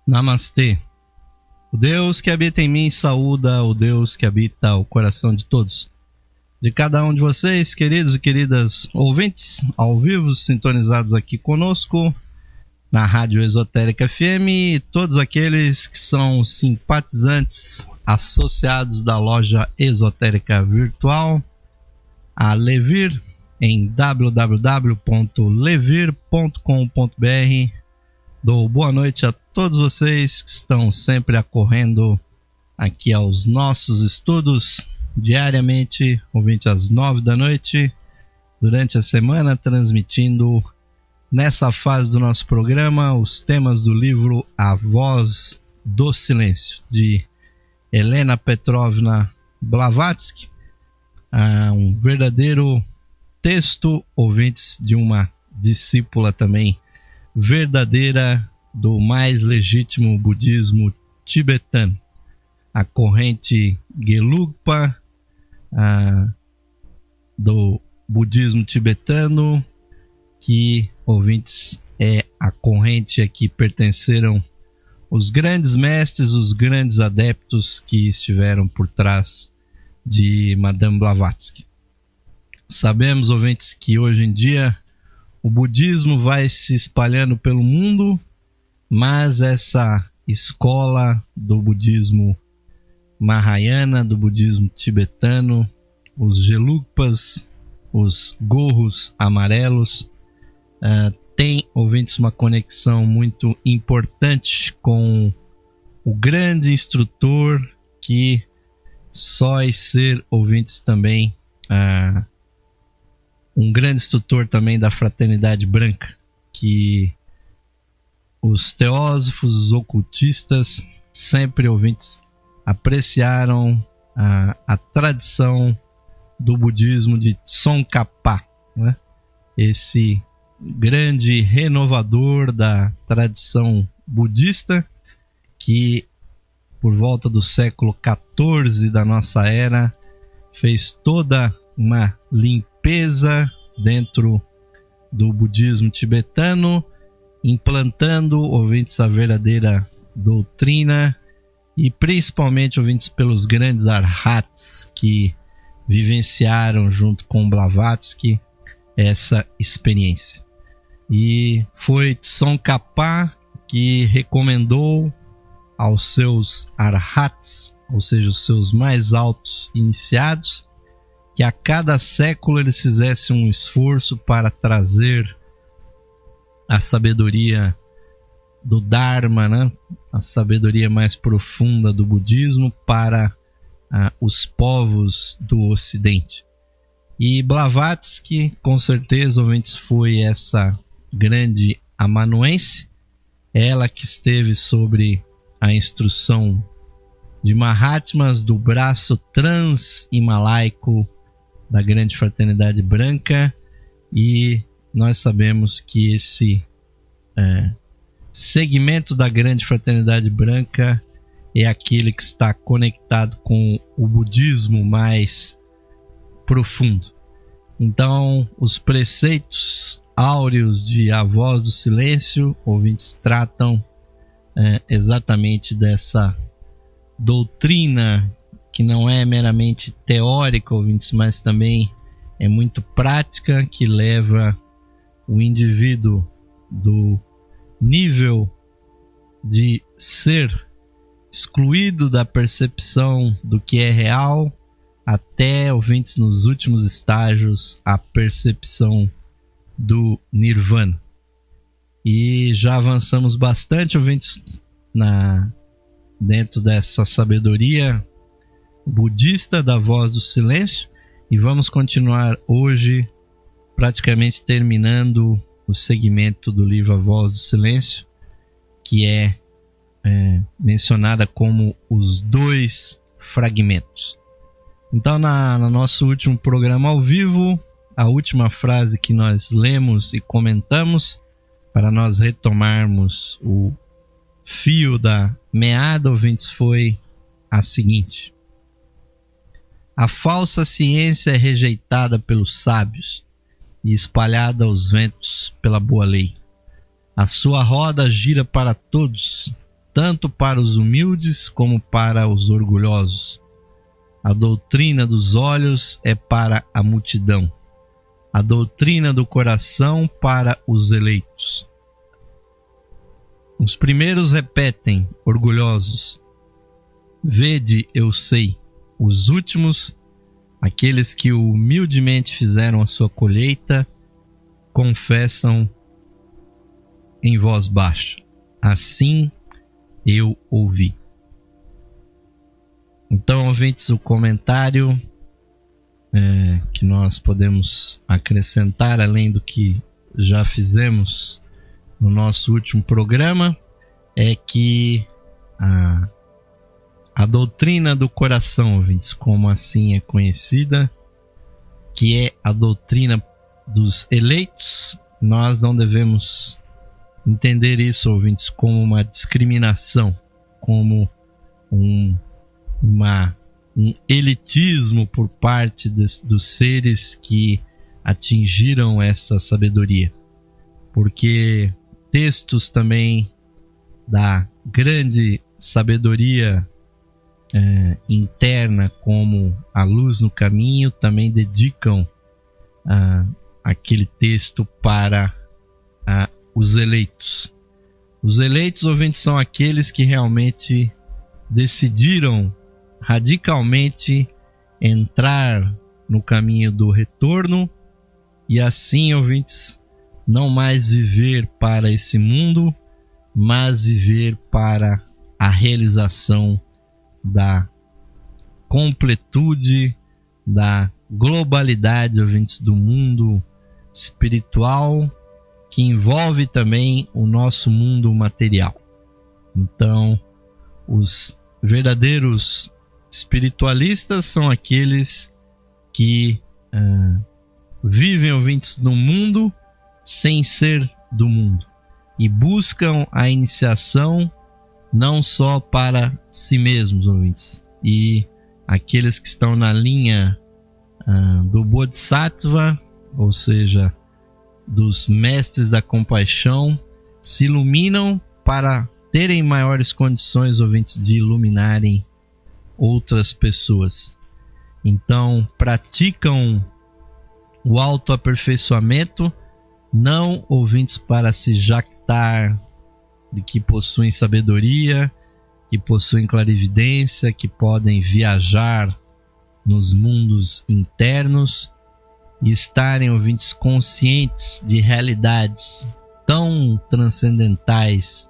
Namastê. O Deus que habita em mim saúda o Deus que habita o coração de todos. De cada um de vocês, queridos e queridas ouvintes, ao vivo, sintonizados aqui conosco, na Rádio Esotérica FM, e todos aqueles que são simpatizantes associados da loja esotérica virtual, a Levir, em www.levir.com.br. Dou boa noite a todos vocês que estão sempre acorrendo aqui aos nossos estudos diariamente, ouvinte às 9 da noite, durante a semana, transmitindo nessa fase do nosso programa os temas do livro A Voz do Silêncio, de Helena Petrovna Blavatsky, um verdadeiro texto, ouvintes, de uma discípula também verdadeira do mais legítimo budismo tibetano, a corrente Gelugpa do budismo tibetano, que, ouvintes, é a corrente a que pertenceram os grandes mestres, os grandes adeptos que estiveram por trás de Madame Blavatsky. Sabemos, ouvintes, que hoje em dia o budismo vai se espalhando pelo mundo, mas essa escola do budismo Mahayana, do budismo tibetano, os Gelugpas, os gorros amarelos, tem, ouvintes, uma conexão muito importante com o grande instrutor que só ser, ouvintes, também um grande instrutor também da fraternidade branca, que os teósofos, os ocultistas, sempre, ouvintes, apreciaram a tradição do budismo de Tsongkhapa, né? Esse grande renovador da tradição budista, que por volta do século XIV da nossa era fez toda uma limpeza dentro do budismo tibetano, implantando, ouvintes, a verdadeira doutrina, e principalmente, ouvintes, pelos grandes arhats que vivenciaram junto com Blavatsky essa experiência. E foi Tsongkhapa que recomendou aos seus arhats, ou seja, os seus mais altos iniciados, que a cada século eles fizessem um esforço para trazer a sabedoria do Dharma, né? A sabedoria mais profunda do budismo para os povos do Ocidente. E Blavatsky, com certeza, ouvintes, foi essa grande amanuense, ela que esteve sobre a instrução de Mahatmas do braço trans-himalaico da grande fraternidade branca, e nós sabemos que esse segmento da grande fraternidade branca é aquele que está conectado com o budismo mais profundo. Então, os preceitos áureos de A Voz do Silêncio, ouvintes, tratam exatamente dessa doutrina que não é meramente teórica, ouvintes, mas também é muito prática, que leva o indivíduo do nível de ser excluído da percepção do que é real até, ouvintes, nos últimos estágios, a percepção do Nirvana. E já avançamos bastante, ouvintes, dentro dessa sabedoria budista da Voz do Silêncio, e vamos continuar hoje praticamente terminando o segmento do livro A Voz do Silêncio, que é mencionada como os 2 fragmentos. Então, no nosso último programa ao vivo, a última frase que nós lemos e comentamos, para nós retomarmos o fio da meada, ouvintes, foi a seguinte: a falsa ciência é rejeitada pelos sábios e espalhada aos ventos pela boa lei. A sua roda gira para todos, tanto para os humildes como para os orgulhosos. A doutrina dos olhos é para a multidão, a doutrina do coração para os eleitos. Os primeiros repetem, orgulhosos: vede, eu sei. Os últimos, aqueles que humildemente fizeram a sua colheita, confessam em voz baixa: assim eu ouvi. Então, ouvintes, o comentário que nós podemos acrescentar, além do que já fizemos no nosso último programa, é que a doutrina do coração, ouvintes, como assim é conhecida, que é a doutrina dos eleitos, nós não devemos entender isso, ouvintes, como uma discriminação, como um elitismo por parte dos seres que atingiram essa sabedoria. Porque textos também da grande sabedoria interna, como A Luz no Caminho, também dedicam aquele texto para os eleitos. Os eleitos, ouvintes, são aqueles que realmente decidiram radicalmente entrar no caminho do retorno e assim, ouvintes, não mais viver para esse mundo, mas viver para a realização da completude, da globalidade, ouvintes, do mundo espiritual, que envolve também o nosso mundo material. Então, os verdadeiros espiritualistas são aqueles que vivem, ouvintes, no mundo sem ser do mundo e buscam a iniciação não só para si mesmos, ouvintes. E aqueles que estão na linha do Bodhisattva, ou seja, dos mestres da compaixão, se iluminam para terem maiores condições, ouvintes, de iluminarem outras pessoas. Então, praticam o autoaperfeiçoamento, não, ouvintes, para se jactar de que possuem sabedoria, que possuem clarividência, que podem viajar nos mundos internos e estarem, ouvintes, conscientes de realidades tão transcendentais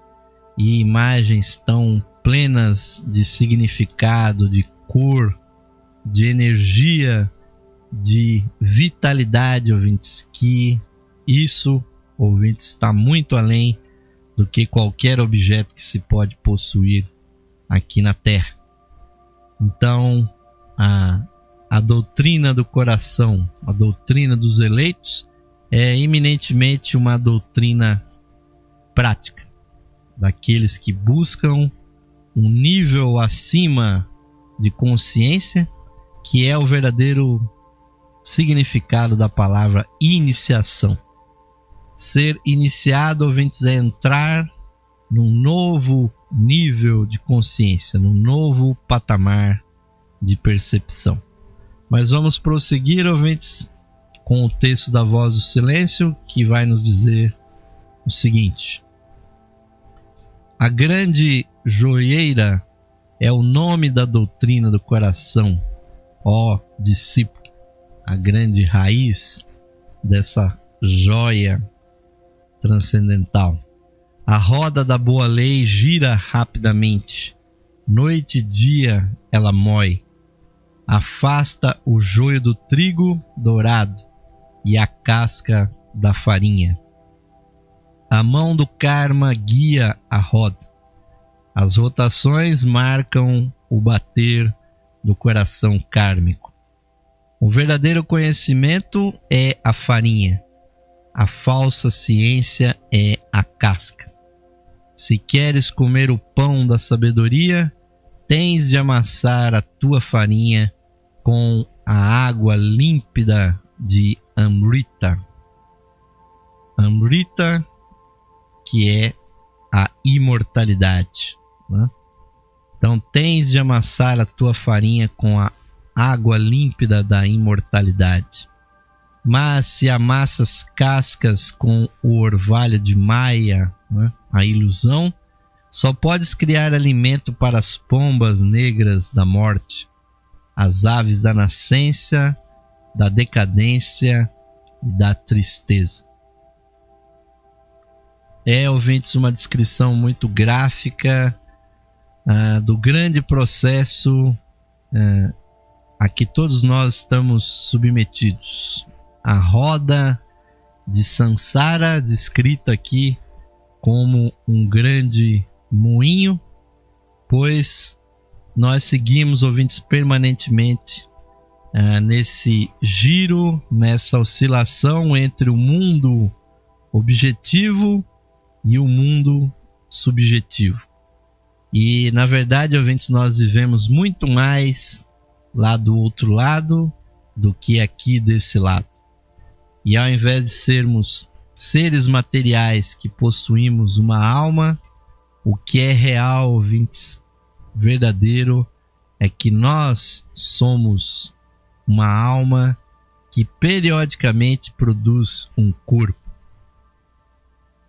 e imagens tão plenas de significado, de cor, de energia, de vitalidade, ouvintes, que isso, ouvintes, está muito além do que qualquer objeto que se pode possuir aqui na Terra. Então, a doutrina do coração, a doutrina dos eleitos, é eminentemente uma doutrina prática, daqueles que buscam um nível acima de consciência, que é o verdadeiro significado da palavra iniciação. Ser iniciado, ouvintes, é entrar num novo nível de consciência, num novo patamar de percepção. Mas vamos prosseguir, ouvintes, com o texto da Voz do Silêncio, que vai nos dizer o seguinte: a grande joieira é o nome da doutrina do coração, ó discípulo, a grande raiz dessa joia transcendental. A roda da boa lei gira rapidamente, noite e dia ela mói, afasta o joio do trigo dourado e a casca da farinha. A mão do karma guia a roda. As rotações marcam o bater do coração kármico. O verdadeiro conhecimento é a farinha. A falsa ciência é a casca. Se queres comer o pão da sabedoria, tens de amassar a tua farinha com a água límpida de Amrita. Amrita, que é a imortalidade. né? Então tens de amassar a tua farinha com a água límpida da imortalidade. Mas se amassas cascas com o orvalho de Maia, né, a ilusão, só podes criar alimento para as pombas negras da morte, as aves da nascência, da decadência e da tristeza. Ouvintes, uma descrição muito gráfica do grande processo a que todos nós estamos submetidos. A roda de Sansara, descrita aqui como um grande moinho, pois nós seguimos, ouvintes, permanentemente nesse giro, nessa oscilação entre o mundo objetivo e o mundo subjetivo. E, na verdade, ouvintes, nós vivemos muito mais lá do outro lado do que aqui desse lado. E ao invés de sermos seres materiais que possuímos uma alma, o que é real, ouvintes, verdadeiro, é que nós somos uma alma que periodicamente produz um corpo.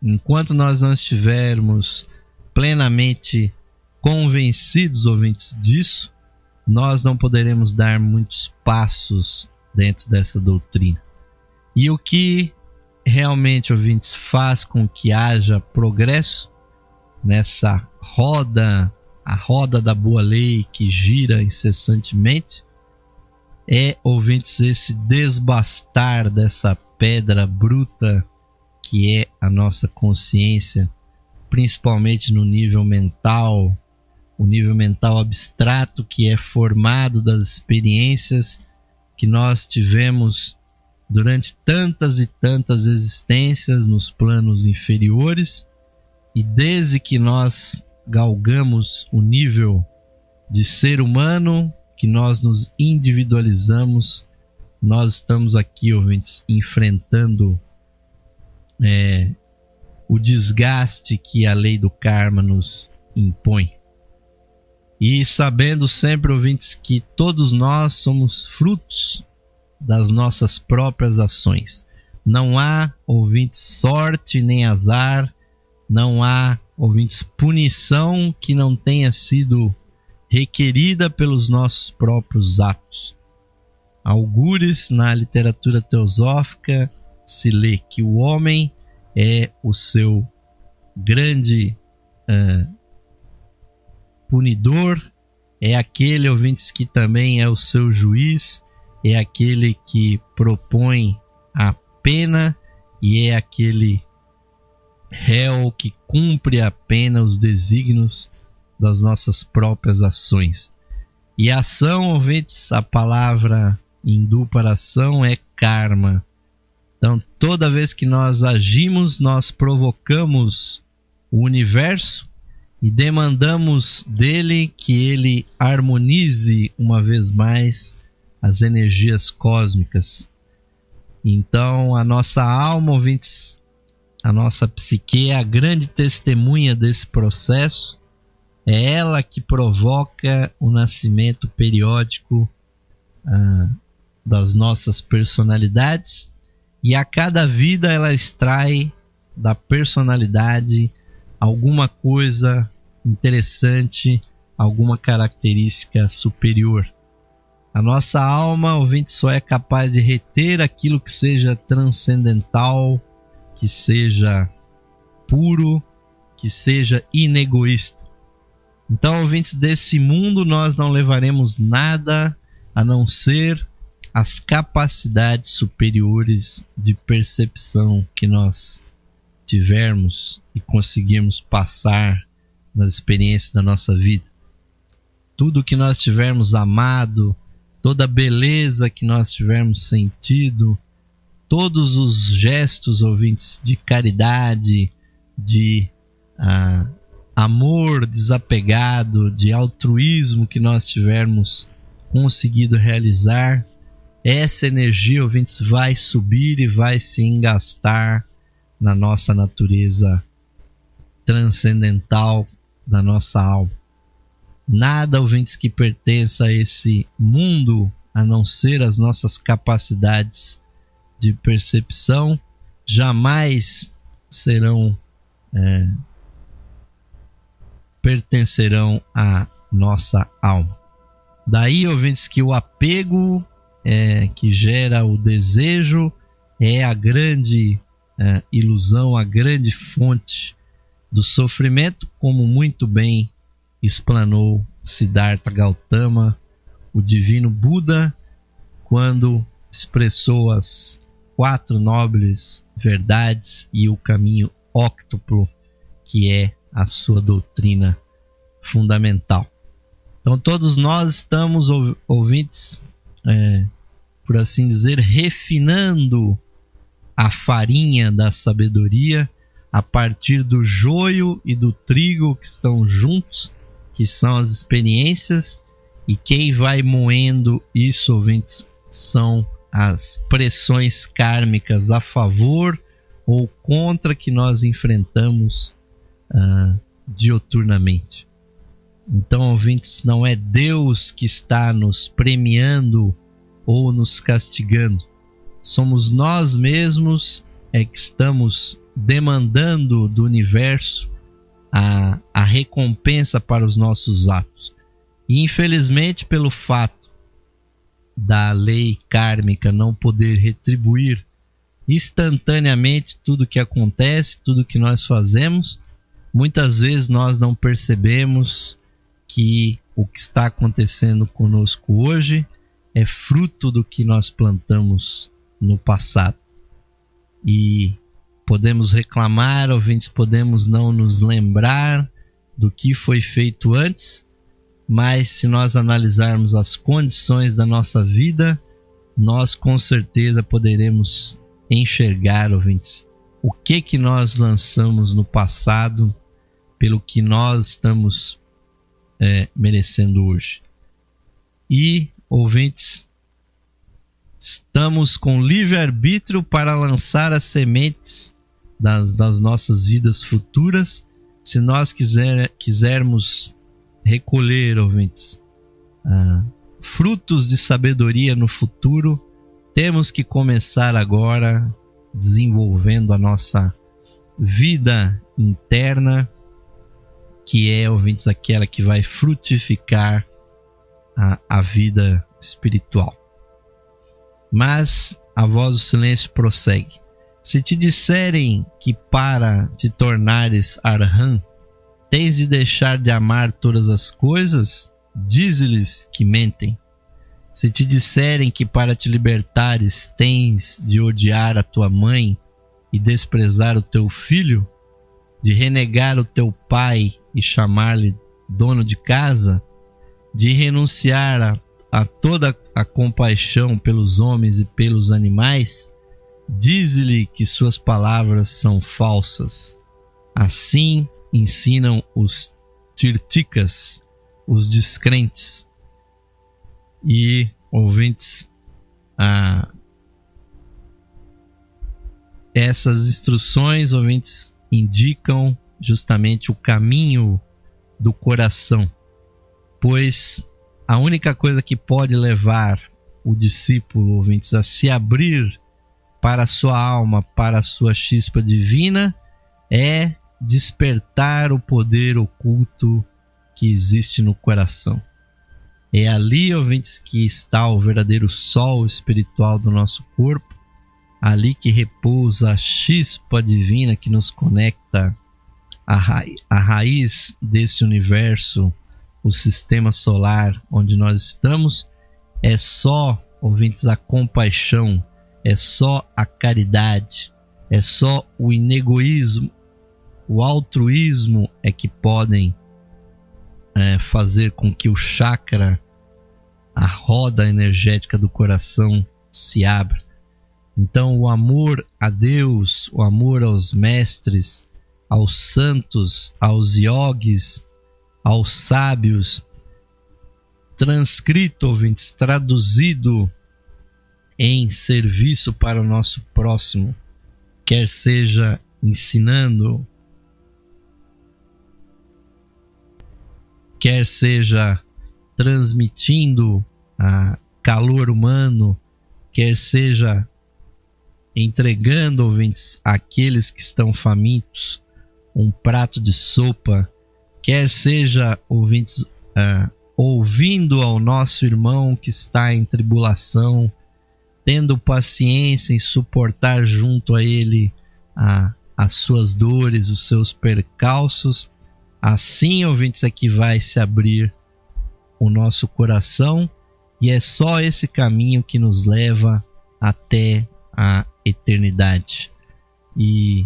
Enquanto nós não estivermos plenamente convencidos, ouvintes, disso, nós não poderemos dar muitos passos dentro dessa doutrina. E o que realmente, ouvintes, faz com que haja progresso nessa roda, a roda da boa lei que gira incessantemente, ouvintes, esse desbastar dessa pedra bruta que é a nossa consciência, principalmente no nível mental, o nível mental abstrato que é formado das experiências que nós tivemos durante tantas e tantas existências nos planos inferiores, e desde que nós galgamos o nível de ser humano, que nós nos individualizamos, nós estamos aqui, ouvintes, enfrentando o desgaste que a lei do karma nos impõe. E sabendo sempre, ouvintes, que todos nós somos frutos das nossas próprias ações. Não há, ouvintes, sorte nem azar, não há, ouvintes, punição que não tenha sido requerida pelos nossos próprios atos. Algures, na literatura teosófica, se lê que o homem é o seu grande punidor, é aquele, ouvintes, que também é o seu juiz, é aquele que propõe a pena e é aquele réu que cumpre a pena, os desígnios das nossas próprias ações. E ação, ouvintes, a palavra hindu para ação é karma. Então, toda vez que nós agimos, nós provocamos o universo e demandamos dele que ele harmonize uma vez mais as energias cósmicas. Então, a nossa alma, ouvintes, a nossa psique é a grande testemunha desse processo. É ela que provoca o nascimento periódico das nossas personalidades, e a cada vida ela extrai da personalidade alguma coisa interessante, alguma característica superior. A nossa alma, ouvinte, só é capaz de reter aquilo que seja transcendental, que seja puro, que seja inegoísta. Então, ouvintes, desse mundo nós não levaremos nada a não ser as capacidades superiores de percepção que nós tivermos e conseguirmos passar nas experiências da nossa vida. Tudo que nós tivermos amado, toda a beleza que nós tivermos sentido, todos os gestos, ouvintes, de caridade, de amor desapegado, de altruísmo que nós tivermos conseguido realizar, essa energia, ouvintes, vai subir e vai se engastar na nossa natureza transcendental da nossa alma. Nada, ouvintes, que pertença a esse mundo, a não ser as nossas capacidades de percepção, jamais pertencerão à nossa alma. Daí, ouvintes, que o apego que gera o desejo é a grande ilusão, a grande fonte do sofrimento, como muito bem explanou Siddhartha Gautama, o divino Buda, quando expressou as 4 nobres verdades e o caminho óctuplo, que é a sua doutrina fundamental. Então todos nós estamos, ouvintes, por assim dizer, refinando a farinha da sabedoria a partir do joio e do trigo que estão juntos, que são as experiências, e quem vai moendo isso, ouvintes, são as pressões kármicas a favor ou contra que nós enfrentamos dioturnamente. Então, ouvintes, não é Deus que está nos premiando ou nos castigando. Somos nós mesmos que estamos demandando do universo a recompensa para os nossos atos. E infelizmente, pelo fato da lei kármica não poder retribuir instantaneamente tudo que acontece, tudo que nós fazemos, muitas vezes nós não percebemos que o que está acontecendo conosco hoje é fruto do que nós plantamos no passado. E podemos reclamar, ouvintes, podemos não nos lembrar do que foi feito antes, mas se nós analisarmos as condições da nossa vida, nós com certeza poderemos enxergar, ouvintes, o que nós lançamos no passado pelo que nós estamos merecendo hoje. E, ouvintes, estamos com livre-arbítrio para lançar as sementes das nossas vidas futuras. Se nós quisermos recolher, ouvintes, frutos de sabedoria no futuro, temos que começar agora desenvolvendo a nossa vida interna, que é, ouvintes, aquela que vai frutificar a vida espiritual. Mas a voz do silêncio prossegue. Se te disserem que para te tornares Arhan, tens de deixar de amar todas as coisas, dize-lhes que mentem. Se te disserem que para te libertares tens de odiar a tua mãe e desprezar o teu filho, de renegar o teu pai e chamar-lhe dono de casa, de renunciar a toda a compaixão pelos homens e pelos animais, dize-lhe que suas palavras são falsas. Assim ensinam os tirtikas, os descrentes. E, ouvintes, essas instruções, ouvintes, indicam justamente o caminho do coração, pois a única coisa que pode levar o discípulo, ouvintes, a se abrir para a sua alma, para a sua chispa divina, é despertar o poder oculto que existe no coração. É ali, ouvintes, que está o verdadeiro sol espiritual do nosso corpo, ali que repousa a chispa divina que nos conecta à raiz desse universo, o sistema solar onde nós estamos. É só, ouvintes, a compaixão, é só a caridade, é só o inegoísmo, o altruísmo é que podem fazer com que o chakra, a roda energética do coração, se abra. Então o amor a Deus, o amor aos mestres, aos santos, aos yogis, aos sábios, transcrito, ouvintes, traduzido em serviço para o nosso próximo, quer seja ensinando quer seja transmitindo calor humano, quer seja entregando, ouvintes, àqueles que estão famintos um prato de sopa, quer seja, ouvintes, ouvindo ao nosso irmão que está em tribulação, tendo paciência em suportar junto a ele as suas dores, os seus percalços. Assim, ouvintes, é que vai se abrir o nosso coração, e é só esse caminho que nos leva até a eternidade. E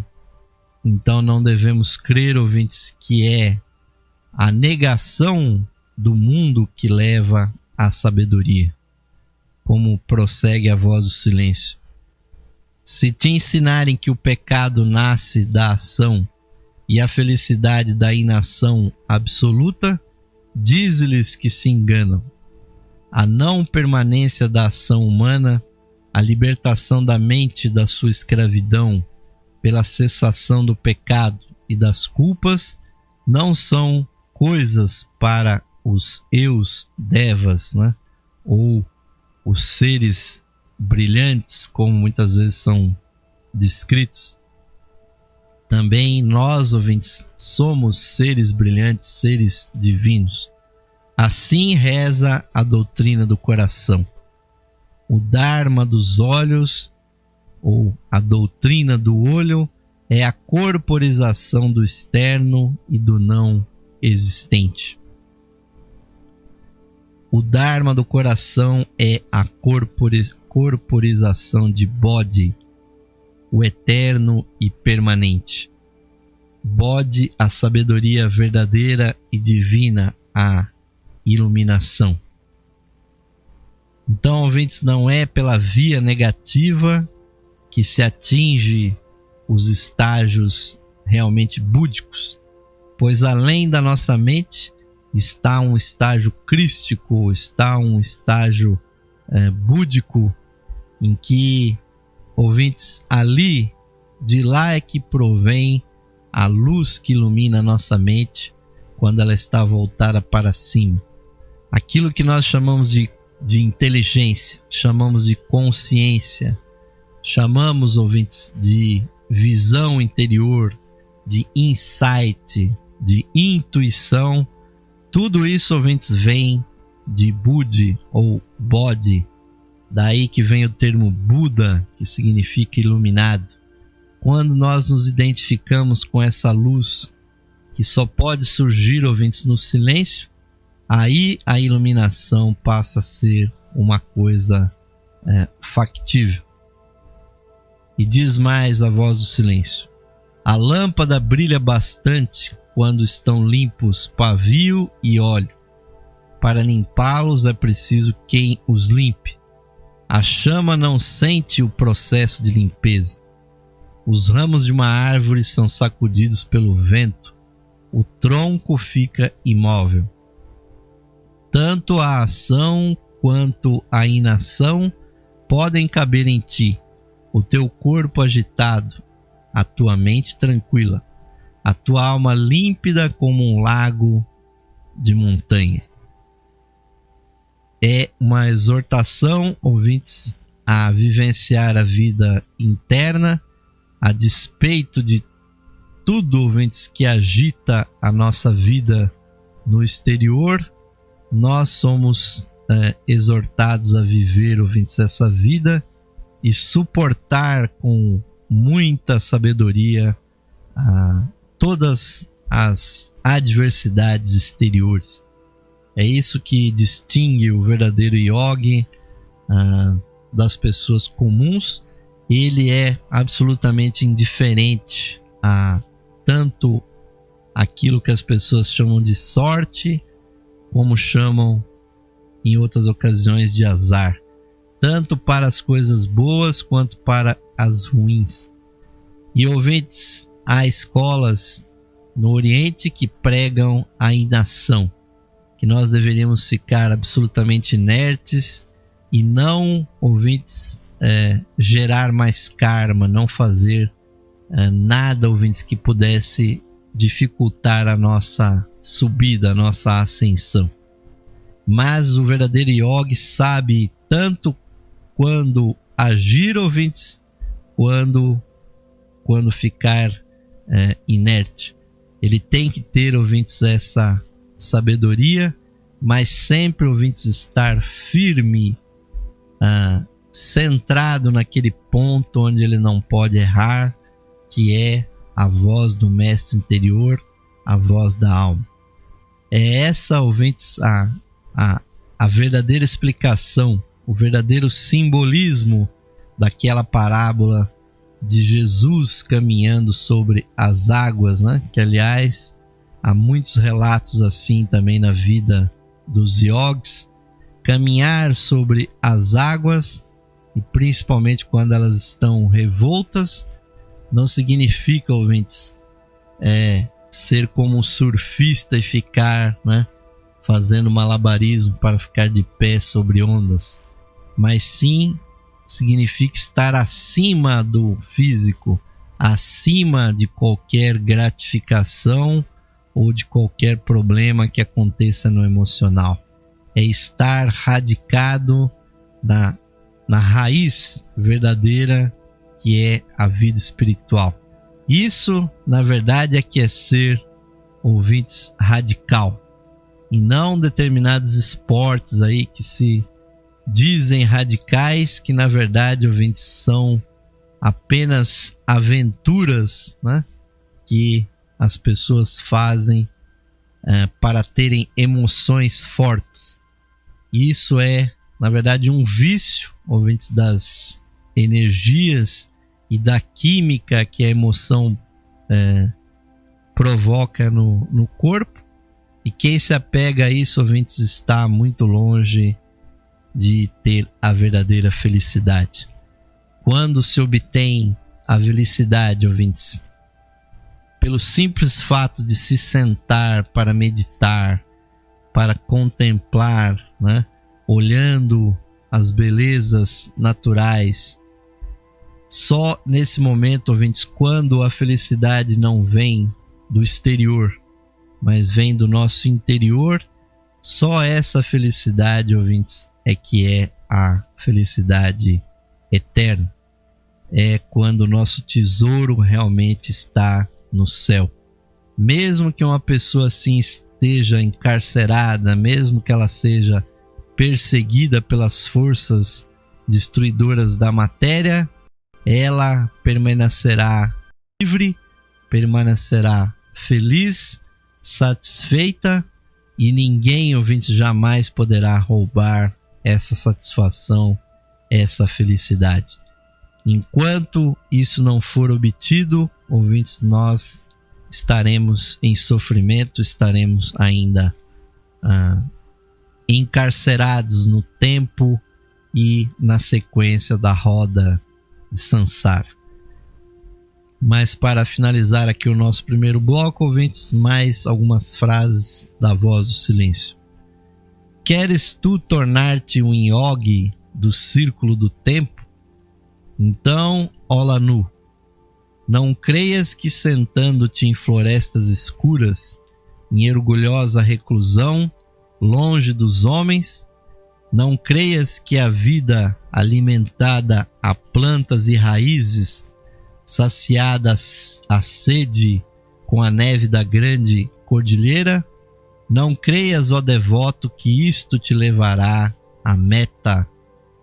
então não devemos crer, ouvintes, que é a negação do mundo que leva à sabedoria, como prossegue a voz do silêncio. Se te ensinarem que o pecado nasce da ação e a felicidade da inação absoluta, dize-lhes que se enganam. A não permanência da ação humana, a libertação da mente da sua escravidão pela cessação do pecado e das culpas, não são coisas para os eus devas, né? Ou os seres brilhantes, como muitas vezes são descritos. Também nós, ouvintes, somos seres brilhantes, seres divinos. Assim reza a doutrina do coração. O Dharma dos olhos, ou a doutrina do olho, é a corporização do externo e do não existente. O Dharma do coração é a corporização de Bodhi, o eterno e permanente. Bodhi, a sabedoria verdadeira e divina, a iluminação. Então, ouvintes, não é pela via negativa que se atinge os estágios realmente búdicos, pois além da nossa mente está um estágio crístico, está um estágio búdico, em que, ouvintes, de lá é que provém a luz que ilumina a nossa mente quando ela está voltada para cima. Aquilo que nós chamamos de inteligência, chamamos de consciência, chamamos, ouvintes, de visão interior, de insight, de intuição. Tudo isso, ouvintes, vem de Budi ou Bodhi, daí que vem o termo Buda, que significa iluminado. Quando nós nos identificamos com essa luz, que só pode surgir, ouvintes, no silêncio, aí a iluminação passa a ser uma coisa factível. E diz mais a voz do silêncio: a lâmpada brilha bastante quando estão limpos pavio e óleo. Para limpá-los é preciso quem os limpe. A chama não sente o processo de limpeza. Os ramos de uma árvore são sacudidos pelo vento. O tronco fica imóvel. Tanto a ação quanto a inação podem caber em ti. O teu corpo agitado, a tua mente tranquila, a tua alma límpida como um lago de montanha. É uma exortação, ouvintes, a vivenciar a vida interna, a despeito de tudo, ouvintes, que agita a nossa vida no exterior. Nós somos exortados a viver, ouvintes, essa vida e suportar com muita sabedoria todas as adversidades exteriores. É isso que distingue o verdadeiro yogi das pessoas comuns. Ele é absolutamente indiferente a tanto aquilo que as pessoas chamam de sorte, como chamam em outras ocasiões de azar, tanto para as coisas boas quanto para as ruins. E, ouvintes, há escolas no Oriente que pregam a inação, que nós deveríamos ficar absolutamente inertes e não, ouvintes, gerar mais karma, não fazer nada, ouvintes, que pudesse dificultar a nossa subida, a nossa ascensão. Mas o verdadeiro yogi sabe tanto quando agir, ouvintes, quando ficar inerte. Ele tem que ter, ouvintes, essa sabedoria, mas sempre, ouvintes, estar firme, centrado naquele ponto onde ele não pode errar, que é a voz do mestre interior, a voz da alma. É essa, ouvintes, a verdadeira explicação, o verdadeiro simbolismo daquela parábola de Jesus caminhando sobre as águas, né? Que, aliás, há muitos relatos assim também na vida dos yogis. Caminhar sobre as águas, e principalmente quando elas estão revoltas, não significa, ouvintes, ser como um surfista e ficar, né, fazendo malabarismo para ficar de pé sobre ondas, mas sim significa estar acima do físico, acima de qualquer gratificação ou de qualquer problema que aconteça no emocional. É estar radicado na raiz verdadeira, que é a vida espiritual. Isso, na verdade, é que é ser, ouvintes, radical, e não determinados esportes aí que se dizem radicais, que na verdade, ouvintes, são apenas aventuras, né, que as pessoas fazem para terem emoções fortes. Isso é, na verdade, um vício, ouvintes, das energias e da química que a emoção provoca no corpo. E quem se apega a isso, ouvintes, está muito longe de ter a verdadeira felicidade. Quando se obtém a felicidade, ouvintes, pelo simples fato de se sentar para meditar, para contemplar, né, olhando as belezas naturais, só nesse momento, ouvintes, quando a felicidade não vem do exterior, mas vem do nosso interior, só essa felicidade, ouvintes, é que é a felicidade eterna. É quando o nosso tesouro realmente está no céu. Mesmo que uma pessoa assim esteja encarcerada, mesmo que ela seja perseguida pelas forças destruidoras da matéria, ela permanecerá livre, permanecerá feliz, satisfeita, e ninguém, ouvintes, jamais poderá roubar essa satisfação, essa felicidade. Enquanto isso não for obtido, ouvintes, nós estaremos em sofrimento, estaremos ainda encarcerados no tempo e na sequência da roda de Sansara. Mas para finalizar aqui o nosso primeiro bloco, ouvintes, mais algumas frases da Voz do Silêncio. Queres tu tornar-te um yogi do círculo do tempo? Então, olá nu, não creias que sentando-te em florestas escuras, em orgulhosa reclusão, longe dos homens, não creias que a vida alimentada a plantas e raízes, saciada a sede com a neve da grande cordilheira, não creias, ó devoto, que isto te levará à meta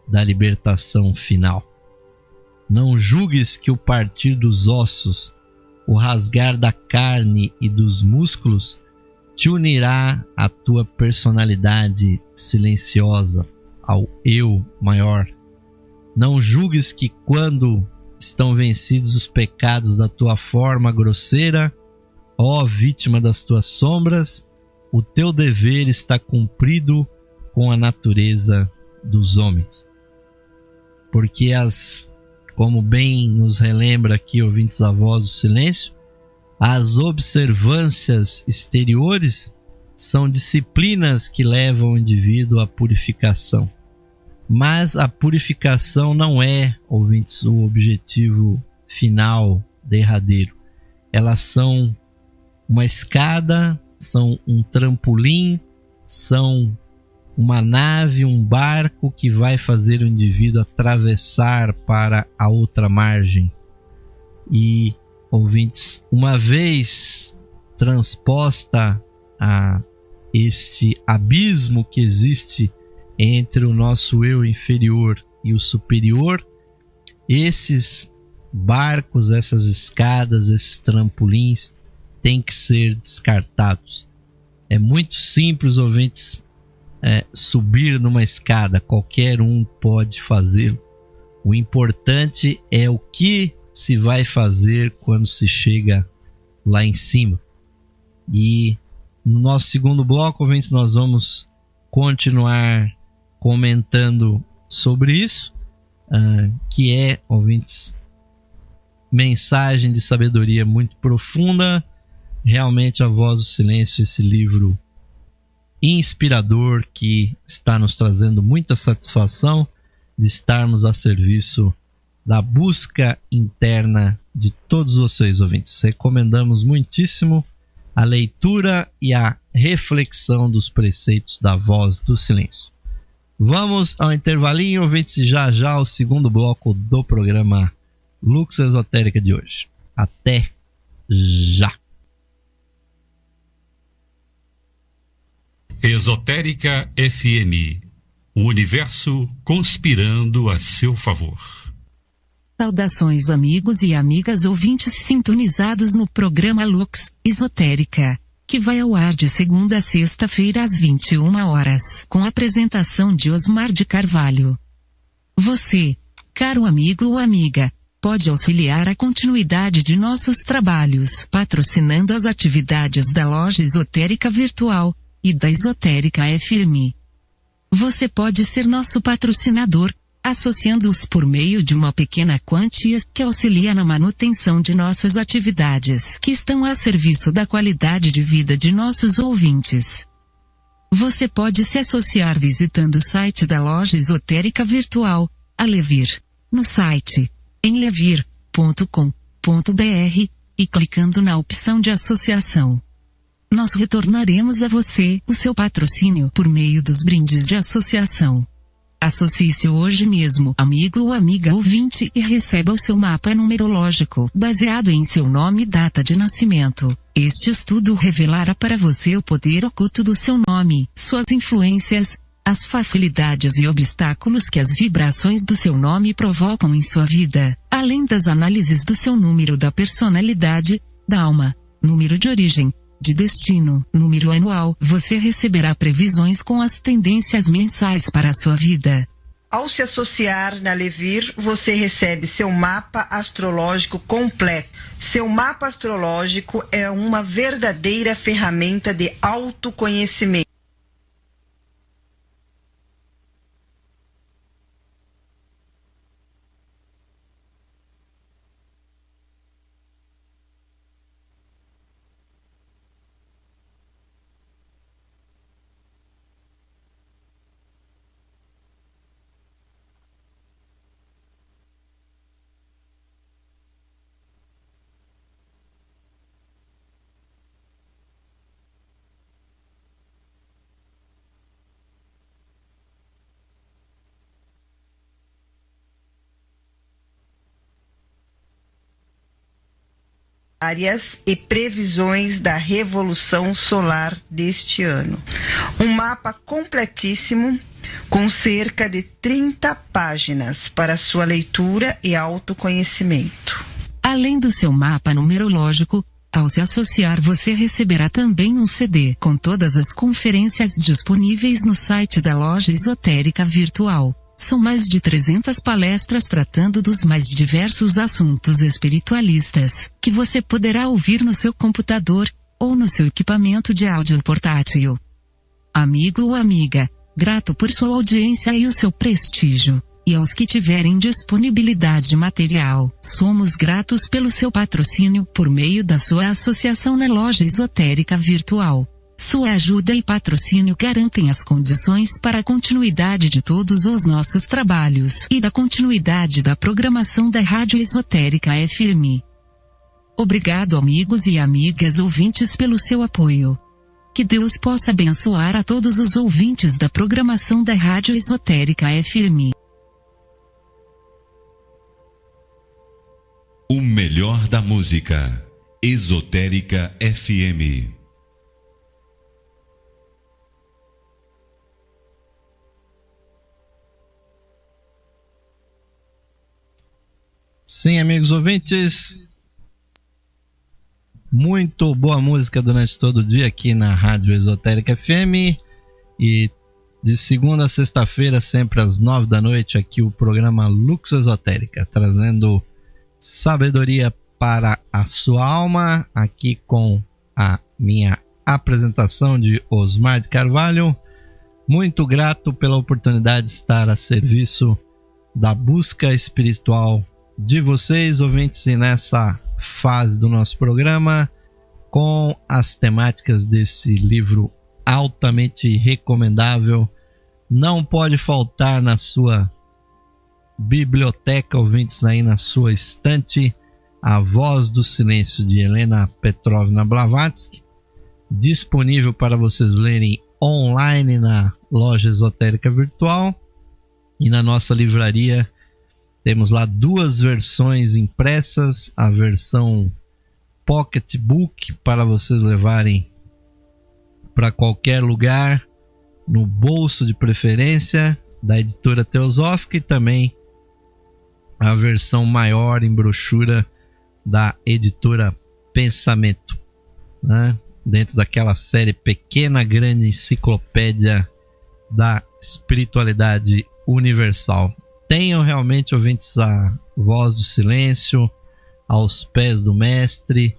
da libertação final. Não julgues que o partir dos ossos, o rasgar da carne e dos músculos te unirá à tua personalidade silenciosa, ao eu maior. Não julgues que quando estão vencidos os pecados da tua forma grosseira, ó vítima das tuas sombras, o teu dever está cumprido com a natureza dos homens. Porque como bem nos relembra aqui, ouvintes da Voz do Silêncio, as observâncias exteriores são disciplinas que levam o indivíduo à purificação. Mas a purificação não é, ouvintes, o objetivo final, derradeiro. Elas são uma escada são um trampolim, são uma nave, um barco que vai fazer o indivíduo atravessar para a outra margem. E, ouvintes, uma vez transposta a este abismo que existe entre o nosso eu inferior e o superior, esses barcos, essas escadas, esses trampolins têm que ser descartados. É muito simples, ouvintes, subir numa escada, qualquer um pode fazê-lo. O importante é o que se vai fazer quando se chega lá em cima. E no nosso segundo bloco, ouvintes, nós vamos continuar comentando sobre isso, que é, ouvintes, mensagem de sabedoria muito profunda. Realmente, A Voz do Silêncio, esse livro inspirador que está nos trazendo muita satisfação de estarmos a serviço da busca interna de todos vocês, ouvintes. Recomendamos muitíssimo a leitura e a reflexão dos preceitos da Voz do Silêncio. Vamos ao intervalinho, ouvintes, e já o segundo bloco do programa Lux Esotérica de hoje. Até já! Esotérica FM, o universo conspirando a seu favor. Saudações, amigos e amigas ouvintes sintonizados no programa Lux Esotérica, que vai ao ar de segunda a sexta-feira às 21 horas, com a apresentação de Osmar de Carvalho. Você, caro amigo ou amiga, pode auxiliar a continuidade de nossos trabalhos patrocinando as atividades da Loja Esotérica Virtual e da Esotérica FM. Você pode ser nosso patrocinador, associando-os por meio de uma pequena quantia que auxilia na manutenção de nossas atividades, que estão a serviço da qualidade de vida de nossos ouvintes. Você pode se associar visitando o site da Loja Esotérica Virtual, a Levir, no site em levir.com.br e clicando na opção de associação. Nós retornaremos a você o seu patrocínio por meio dos brindes de associação. Associe-se hoje mesmo, amigo ou amiga ouvinte, e receba o seu mapa numerológico, baseado em seu nome e data de nascimento. Este estudo revelará para você o poder oculto do seu nome, suas influências, as facilidades e obstáculos que as vibrações do seu nome provocam em sua vida, além das análises do seu número da personalidade, da alma, número de origem, de destino, número anual. Você receberá previsões com as tendências mensais para a sua vida. Ao se associar na Levir, você recebe seu mapa astrológico completo. Seu mapa astrológico é uma verdadeira ferramenta de autoconhecimento. Áreas e previsões da Revolução Solar deste ano. Um mapa completíssimo com cerca de 30 páginas para sua leitura e autoconhecimento. Além do seu mapa numerológico, ao se associar você receberá também um CD com todas as conferências disponíveis no site da Loja Esotérica Virtual. São mais de 300 palestras tratando dos mais diversos assuntos espiritualistas, que você poderá ouvir no seu computador, ou no seu equipamento de áudio portátil. Amigo ou amiga, grato por sua audiência e o seu prestígio, e aos que tiverem disponibilidade material, somos gratos pelo seu patrocínio por meio da sua associação na Loja Esotérica Virtual. Sua ajuda e patrocínio garantem as condições para a continuidade de todos os nossos trabalhos e da continuidade da programação da Rádio Esotérica FM. Obrigado, amigos e amigas ouvintes, pelo seu apoio. Que Deus possa abençoar a todos os ouvintes da programação da Rádio Esotérica FM. O melhor da música. Esotérica FM. Sim, amigos ouvintes, muito boa música durante todo o dia aqui na Rádio Esotérica FM, e de segunda a sexta-feira, sempre às 9 da noite, aqui o programa Lux Esotérica, trazendo sabedoria para a sua alma, aqui com a minha apresentação de Osmar de Carvalho. Muito grato pela oportunidade de estar a serviço da busca espiritual de vocês, ouvintes, e nessa fase do nosso programa, com as temáticas desse livro altamente recomendável. Não pode faltar na sua biblioteca, ouvintes, aí na sua estante, A Voz do Silêncio, de Helena Petrovna Blavatsky, disponível para vocês lerem online na loja esotérica virtual, e na nossa livraria temos lá duas versões impressas, a versão Pocket Book para vocês levarem para qualquer lugar, no bolso de preferência, da editora Teosófica, e também a versão maior em brochura da editora Pensamento, né? Dentro daquela série Pequena Grande Enciclopédia da Espiritualidade Universal. Tenham realmente, ouvintes, A Voz do Silêncio, Aos Pés do Mestre,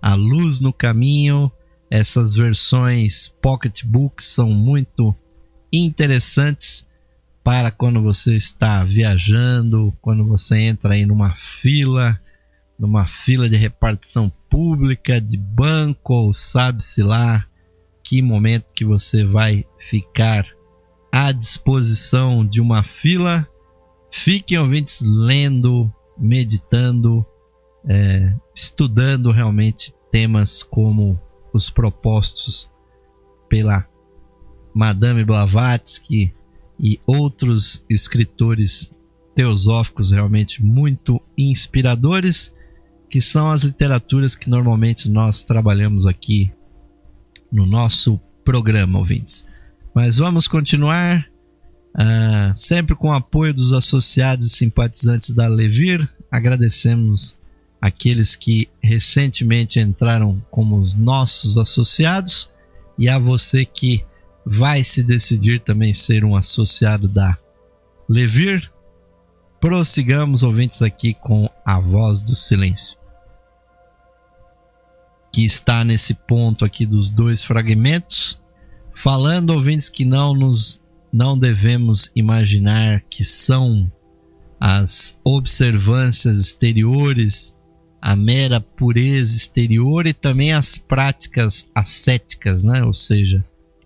A Luz no Caminho. Essas versões Pocket Books são muito interessantes para quando você está viajando, quando você entra aí numa fila de repartição pública, de banco, ou sabe-se lá que momento que você vai ficar à disposição de uma fila. Fiquem, ouvintes, lendo, meditando, estudando realmente temas como os propostos pela Madame Blavatsky e outros escritores teosóficos realmente muito inspiradores, que são as literaturas que normalmente nós trabalhamos aqui no nosso programa, ouvintes. Mas vamos continuar, sempre com o apoio dos associados e simpatizantes da Levir. Agradecemos aqueles que recentemente entraram como os nossos associados, e a você que vai se decidir também ser um associado da Levir. Prossigamos, ouvintes, aqui com A Voz do Silêncio, que está nesse ponto aqui dos dois fragmentos, falando, ouvintes, que não devemos imaginar que são as observâncias exteriores, a mera pureza exterior, e também as práticas ascéticas, né? Ou seja,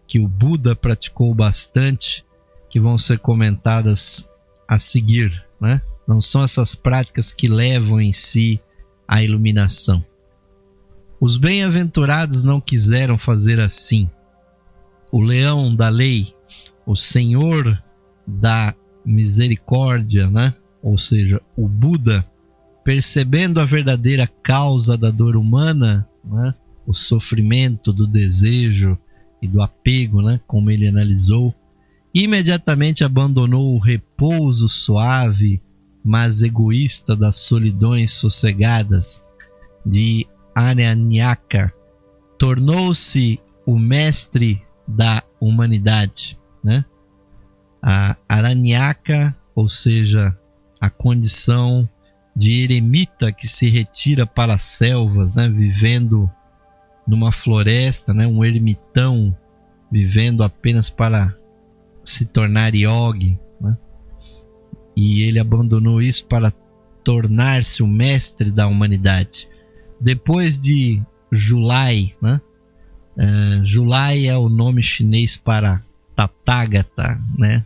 que o Buda praticou bastante, que vão ser comentadas a seguir, né? Não são essas práticas que levam em si a iluminação. Os bem-aventurados não quiseram fazer assim. O leão da lei, o Senhor da misericórdia, né? Ou seja, o Buda, percebendo a verdadeira causa da dor humana, né? O sofrimento do desejo e do apego, né? Como ele analisou, imediatamente abandonou o repouso suave, mas egoísta das solidões sossegadas de Aranyaka. Tornou-se o mestre da humanidade, né? A Aranyaka, ou seja, a condição de eremita que se retira para as selvas, né? Vivendo numa floresta, né? Um ermitão vivendo apenas para se tornar yogi, né? E ele abandonou isso para tornar-se o mestre da humanidade. Depois de Julai, né? Julai é o nome chinês para Tathagata, né?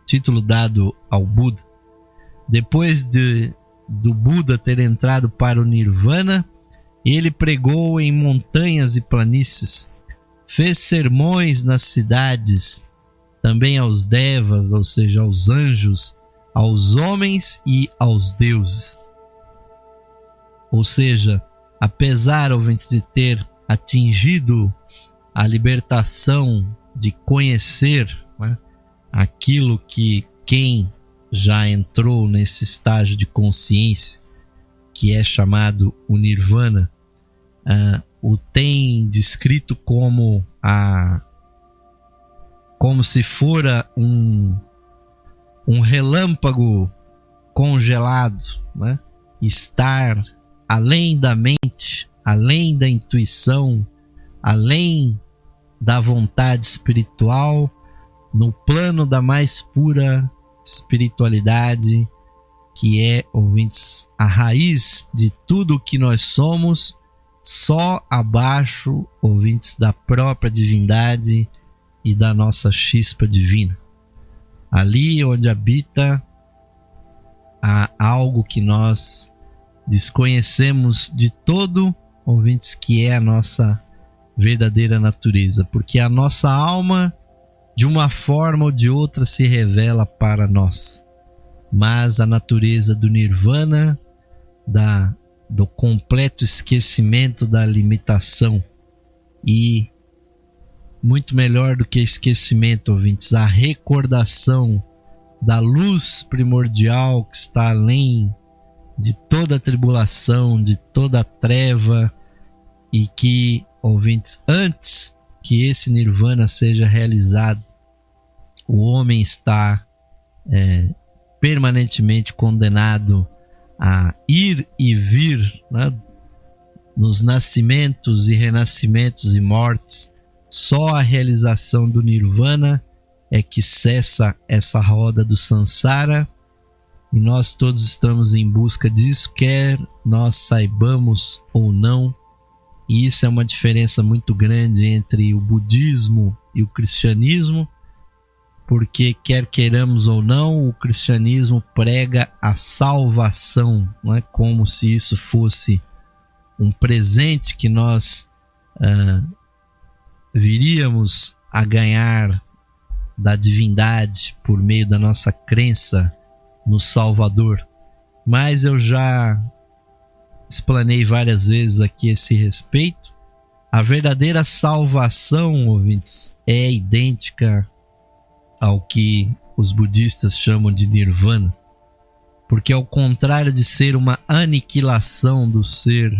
Título dado ao Buda. Depois do Buda ter entrado para o Nirvana, ele pregou em montanhas e planícies, fez sermões nas cidades, também aos devas, ou seja, aos anjos, aos homens e aos deuses. Ou seja, apesar, ouvintes, de ter atingido a libertação de conhecer, né, aquilo que quem já entrou nesse estágio de consciência, que é chamado o Nirvana, o tem descrito como se fora um relâmpago congelado, né? Estar além da mente, além da intuição, além da vontade espiritual, no plano da mais pura espiritualidade, que é, ouvintes, a raiz de tudo o que nós somos, só abaixo, ouvintes, da própria divindade e da nossa chispa divina. Ali onde habita algo que nós desconhecemos de todo, ouvintes, que é a nossa verdadeira natureza, porque a nossa alma, de uma forma ou de outra, se revela para nós, mas a natureza do Nirvana, do completo esquecimento da limitação, e muito melhor do que esquecimento, ouvintes, a recordação da luz primordial que está além de toda a tribulação, de toda a treva, e que, ouvintes, antes que esse Nirvana seja realizado, o homem está permanentemente condenado a ir e vir, né, nos nascimentos e renascimentos e mortes. Só a realização do Nirvana é que cessa essa roda do Sansara, e nós todos estamos em busca disso, quer nós saibamos ou não. E isso é uma diferença muito grande entre o budismo e o cristianismo, porque quer queiramos ou não, o cristianismo prega a salvação, não é? Como se isso fosse um presente que nós viríamos a ganhar da divindade por meio da nossa crença no Salvador. Mas eu já explanei várias vezes aqui a esse respeito. A verdadeira salvação, ouvintes, é idêntica ao que os budistas chamam de Nirvana, porque ao contrário de ser uma aniquilação do ser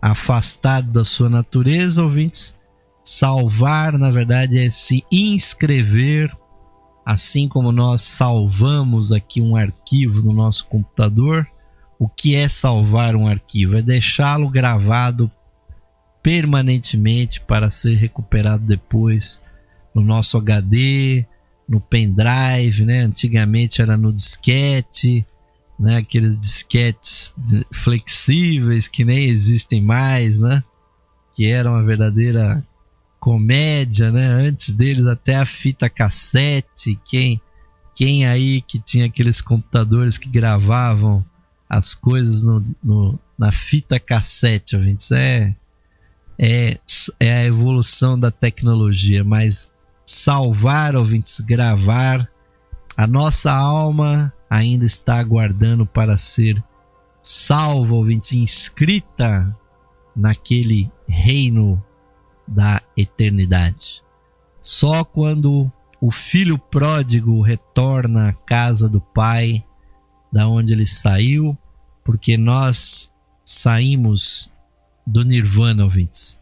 afastado da sua natureza, ouvintes, salvar, na verdade, é se inscrever, assim como nós salvamos aqui um arquivo no nosso computador. O que é salvar um arquivo? É deixá-lo gravado permanentemente para ser recuperado depois no nosso HD, no pendrive, né? Antigamente era no disquete, né? Aqueles disquetes flexíveis que nem existem mais, né? Que era uma verdadeira comédia, né? Antes deles até a fita cassete. Quem aí que tinha aqueles computadores que gravavam as coisas na fita cassete, ouvintes? É a evolução da tecnologia. Mas salvar, ouvintes, gravar, a nossa alma ainda está aguardando para ser salva, ouvintes, inscrita naquele reino da eternidade. Só quando o filho pródigo retorna à casa do pai, da onde ele saiu, porque nós saímos do Nirvana, ouvintes.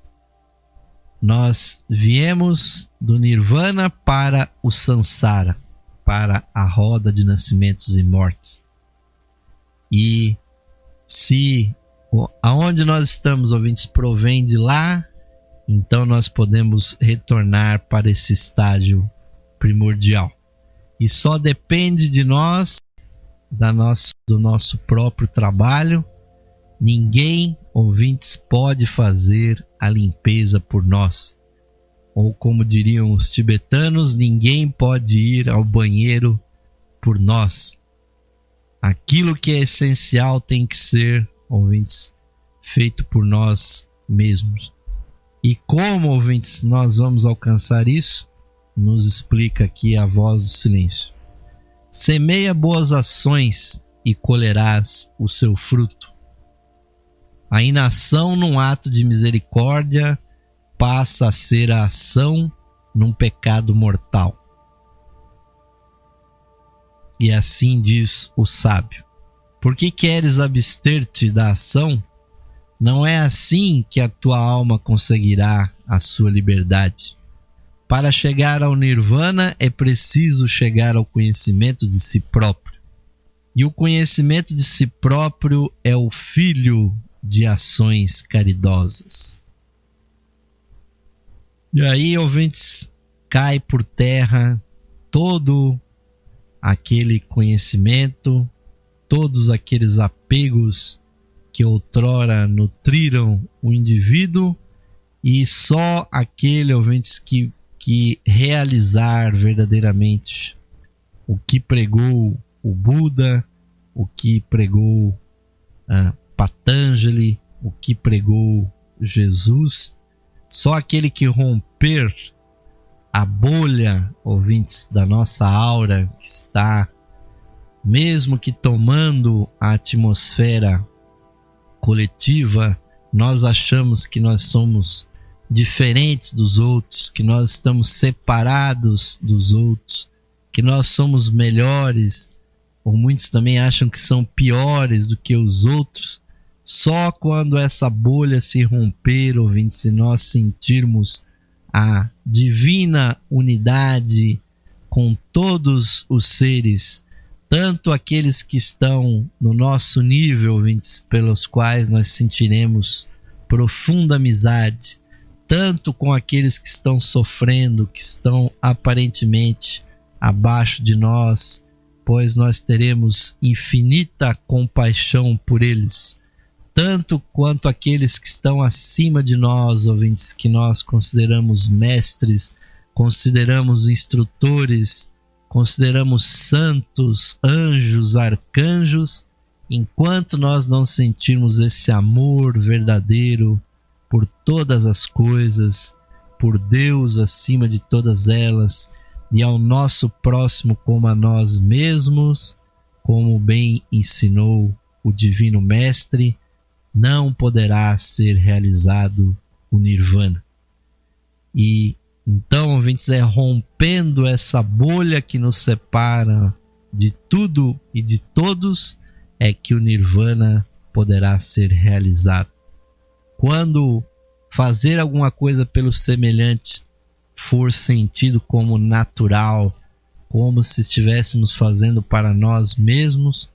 Nós viemos do Nirvana para o Sansara, para a roda de nascimentos e mortes. E se aonde nós estamos, ouvintes, provém de lá, então nós podemos retornar para esse estágio primordial. E só depende de nós, do nosso próprio trabalho. Ninguém, ouvintes, pode fazer a limpeza por nós. Ou como diriam os tibetanos, ninguém pode ir ao banheiro por nós. Aquilo que é essencial tem que ser, ouvintes, feito por nós mesmos. E como, ouvintes, nós vamos alcançar isso? Nos explica aqui a voz do silêncio. Semeia boas ações e colherás o seu fruto. A inação num ato de misericórdia passa a ser a ação num pecado mortal. E assim diz o sábio: por que queres abster-te da ação? Não é assim que a tua alma conseguirá a sua liberdade. Para chegar ao nirvana é preciso chegar ao conhecimento de si próprio. E o conhecimento de si próprio é o filho de ações caridosas. E aí, ouvintes, cai por terra todo aquele conhecimento, todos aqueles apegos que outrora nutriram o indivíduo, e só aquele, ouvintes, que realizar verdadeiramente o que pregou o Buda, o que pregou Patanjali, o que pregou Jesus, só aquele que romper a bolha, ouvintes, da nossa aura, que está, mesmo que tomando a atmosfera coletiva, nós achamos que nós somos diferentes dos outros, que nós estamos separados dos outros, que nós somos melhores, ou muitos também acham que são piores do que os outros. Só quando essa bolha se romper, ouvintes, se nós sentirmos a divina unidade com todos os seres, tanto aqueles que estão no nosso nível, ouvintes, pelos quais nós sentiremos profunda amizade, tanto com aqueles que estão sofrendo, que estão aparentemente abaixo de nós, pois nós teremos infinita compaixão por eles, tanto quanto aqueles que estão acima de nós, ouvintes, que nós consideramos mestres, consideramos instrutores, consideramos santos, anjos, arcanjos. Enquanto nós não sentirmos esse amor verdadeiro por todas as coisas, por Deus acima de todas elas, e ao nosso próximo como a nós mesmos, como bem ensinou o Divino Mestre, não poderá ser realizado o Nirvana. E então, ouvintes, é rompendo essa bolha que nos separa de tudo e de todos, é que o Nirvana poderá ser realizado. Quando fazer alguma coisa pelo semelhante for sentido como natural, como se estivéssemos fazendo para nós mesmos,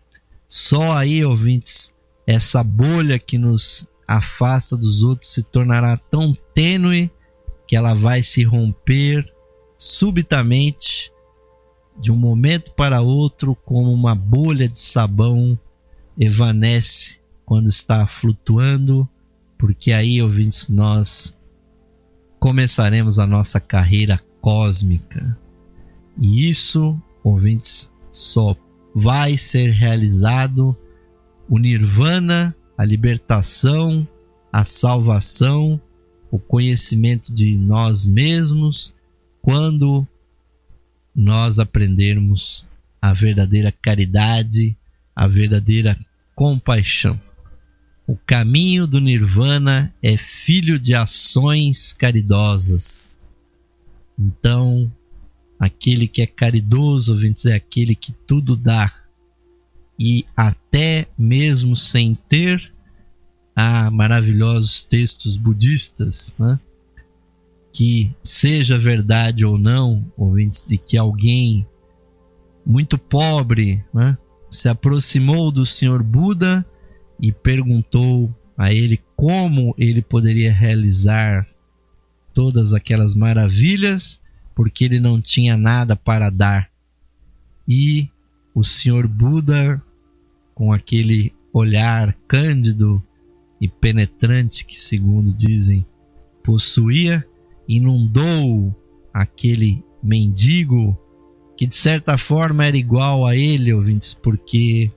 só aí, ouvintes, essa bolha que nos afasta dos outros se tornará tão tênue que ela vai se romper subitamente, de um momento para outro, como uma bolha de sabão evanece quando está flutuando, porque aí, ouvintes, nós começaremos a nossa carreira cósmica. E isso, ouvintes, só vai ser realizado o Nirvana, a libertação, a salvação, o conhecimento de nós mesmos, quando nós aprendermos a verdadeira caridade, a verdadeira compaixão. O caminho do Nirvana é filho de ações caridosas. Então, aquele que é caridoso, ouvintes, é aquele que tudo dá. E até mesmo sem ter, há maravilhosos textos budistas, né? Que seja verdade ou não, ouvintes, de que alguém muito pobre, né, se aproximou do Senhor Buda e perguntou a ele como ele poderia realizar todas aquelas maravilhas, porque ele não tinha nada para dar. E o Senhor Buda, com aquele olhar cândido e penetrante que, segundo dizem, possuía, inundou aquele mendigo, que de certa forma era igual a ele, ouvintes, porque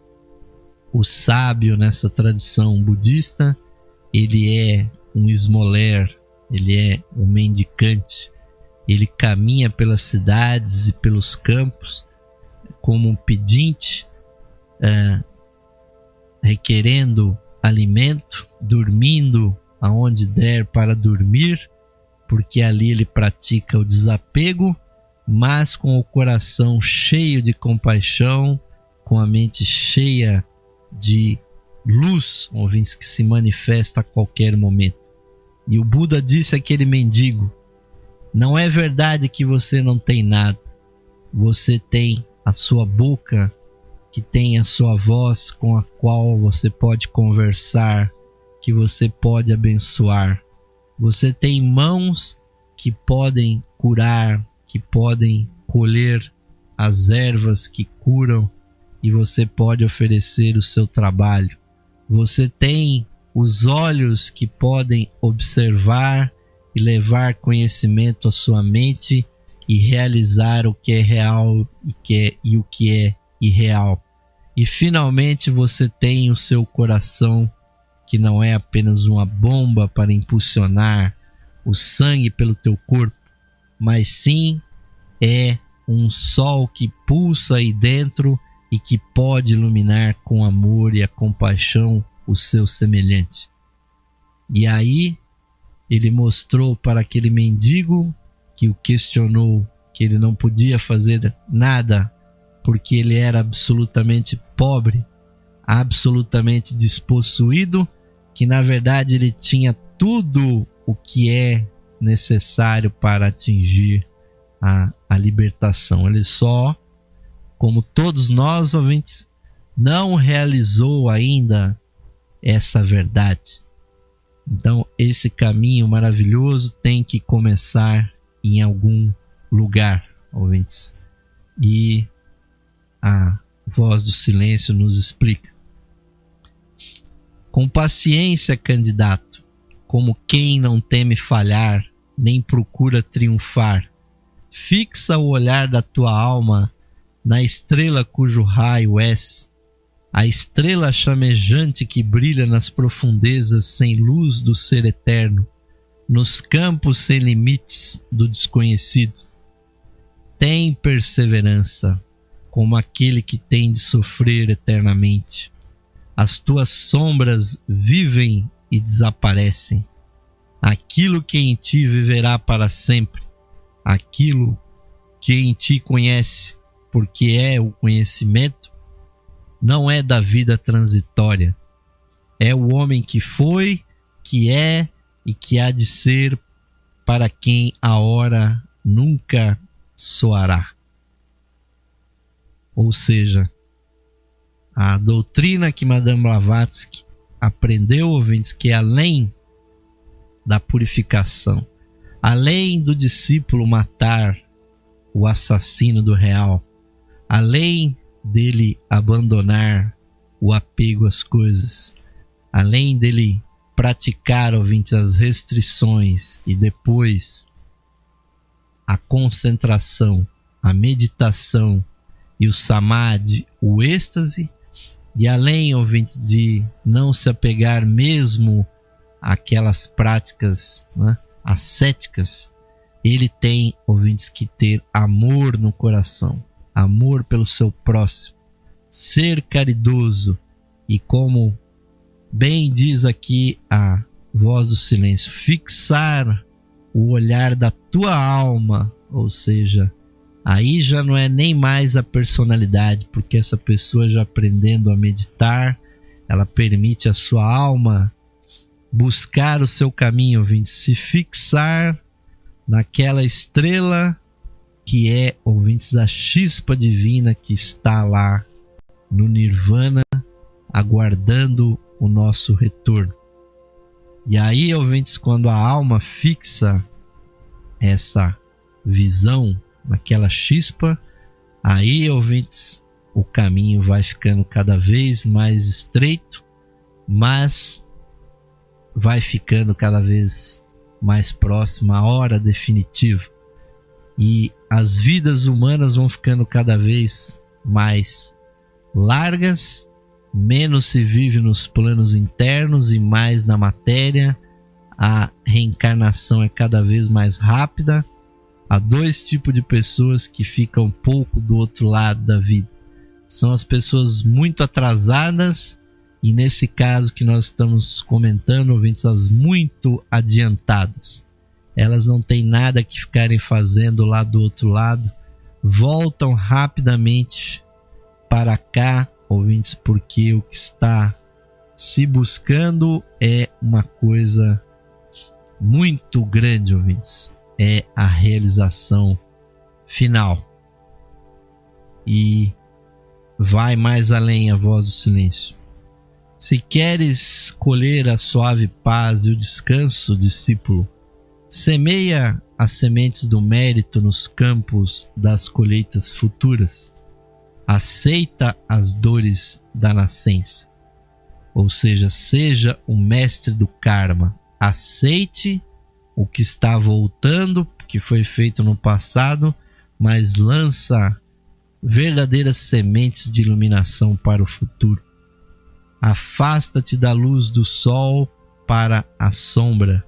o sábio nessa tradição budista, ele é um esmoler ele é um mendicante. Ele caminha pelas cidades e pelos campos como um pedinte, requerendo alimento, dormindo aonde der para dormir, porque ali ele pratica o desapego, mas com o coração cheio de compaixão, com a mente cheia de luz, ouvintes, que se manifesta a qualquer momento. E o Buda disse àquele mendigo: não é verdade que você não tem nada. Você tem a sua boca, que tem a sua voz com a qual você pode conversar, que você pode abençoar. Você tem mãos que podem curar, que podem colher as ervas que curam, e você pode oferecer o seu trabalho. Você tem os olhos que podem observar e levar conhecimento à sua mente e realizar o que é real e o que é irreal. E finalmente você tem o seu coração, que não é apenas uma bomba para impulsionar o sangue pelo teu corpo, mas sim é um sol que pulsa aí dentro e que pode iluminar com amor e a compaixão o seu semelhante. E aí ele mostrou para aquele mendigo que o questionou que ele não podia fazer nada porque ele era absolutamente pobre, absolutamente despossuído, que na verdade ele tinha tudo o que é necessário para atingir a libertação. Ele só, como todos nós, ouvintes, não realizou ainda essa verdade. Então esse caminho maravilhoso tem que começar em algum lugar, ouvintes. E a voz do silêncio nos explica. Com paciência, candidato, como quem não teme falhar, nem procura triunfar, fixa o olhar da tua alma na estrela cujo raio és, a estrela chamejante que brilha nas profundezas sem luz do ser eterno, nos campos sem limites do desconhecido. Tem perseverança, como aquele que tem de sofrer eternamente. As tuas sombras vivem e desaparecem. Aquilo que em ti viverá para sempre, aquilo que em ti conhece, porque é o conhecimento, não é da vida transitória. É o homem que foi, que é e que há de ser, para quem a hora nunca soará. Ou seja, a doutrina que Madame Blavatsky aprendeu, ouvintes, que além da purificação, além do discípulo matar o assassino do real, além dele abandonar o apego às coisas, além dele praticar, ouvintes, as restrições e depois a concentração, a meditação e o samadhi, o êxtase, e além, ouvintes, de não se apegar mesmo àquelas práticas, né, ascéticas, ele tem, ouvintes, que ter amor no coração, amor pelo seu próximo, ser caridoso e, como bem diz aqui a voz do silêncio, fixar o olhar da tua alma, ou seja, aí já não é nem mais a personalidade, porque essa pessoa já aprendendo a meditar, ela permite a sua alma buscar o seu caminho, ouvintes, se fixar naquela estrela que é, ouvintes, a chispa divina que está lá no Nirvana, aguardando o nosso retorno. E aí, ouvintes, quando a alma fixa essa visão naquela chispa, aí, ouvintes, o caminho vai ficando cada vez mais estreito, mas vai ficando cada vez mais próxima a hora definitiva. E as vidas humanas vão ficando cada vez mais largas, menos se vive nos planos internos e mais na matéria, a reencarnação é cada vez mais rápida. Há dois tipos de pessoas que ficam pouco do outro lado da vida. São as pessoas muito atrasadas, e nesse caso que nós estamos comentando, ouvintes, as muito adiantadas. Elas não têm nada que ficarem fazendo lá do outro lado, voltam rapidamente para cá, ouvintes, porque o que está se buscando é uma coisa muito grande, ouvintes. É a realização final. E vai mais além a voz do silêncio. Se queres colher a suave paz e o descanso, discípulo, semeia as sementes do mérito nos campos das colheitas futuras. Aceita as dores da nascença. Ou seja, seja o mestre do karma. Aceite o que está voltando, que foi feito no passado, mas lança verdadeiras sementes de iluminação para o futuro. Afasta-te da luz do sol para a sombra,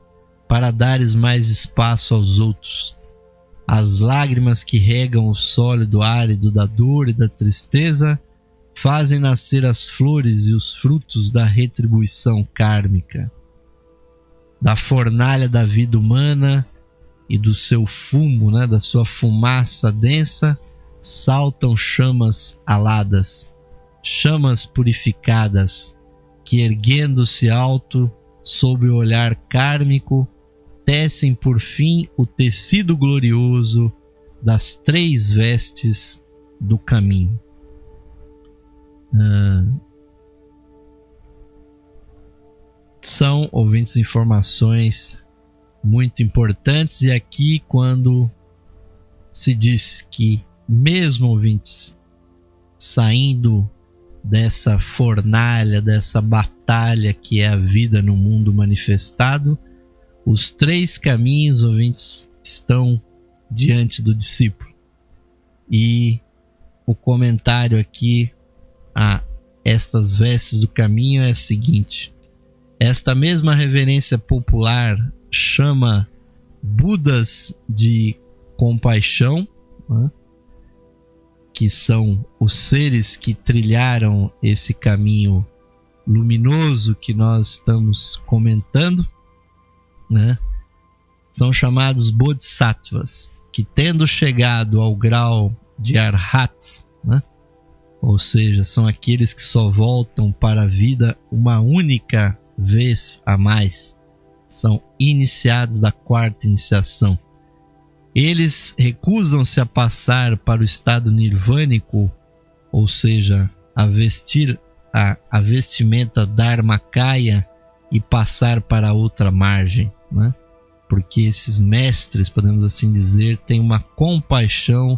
para dares mais espaço aos outros. As lágrimas que regam o sólido árido da dor e da tristeza fazem nascer as flores e os frutos da retribuição kármica. Da fornalha da vida humana e do seu fumo, da sua fumaça densa, saltam chamas aladas, chamas purificadas, que erguendo-se alto sob o olhar kármico, tecem por fim o tecido glorioso das 3 vestes do caminho. São, ouvintes, informações muito importantes, e aqui quando se diz que mesmo, ouvintes, saindo dessa fornalha, dessa batalha que é a vida no mundo manifestado, os 3 caminhos, ouvintes, estão diante do discípulo. E o comentário aqui a estas vestes do caminho é o seguinte: esta mesma reverência popular chama Budas de compaixão, que são os seres que trilharam esse caminho luminoso que nós estamos comentando, São chamados Bodhisattvas, que tendo chegado ao grau de Arhats, ou seja, são aqueles que só voltam para a vida uma única vez a mais, são iniciados da 4ª iniciação. Eles recusam-se a passar para o estado nirvânico, ou seja, a vestir a vestimenta dharmakaya e passar para outra margem, porque esses mestres, podemos assim dizer, têm uma compaixão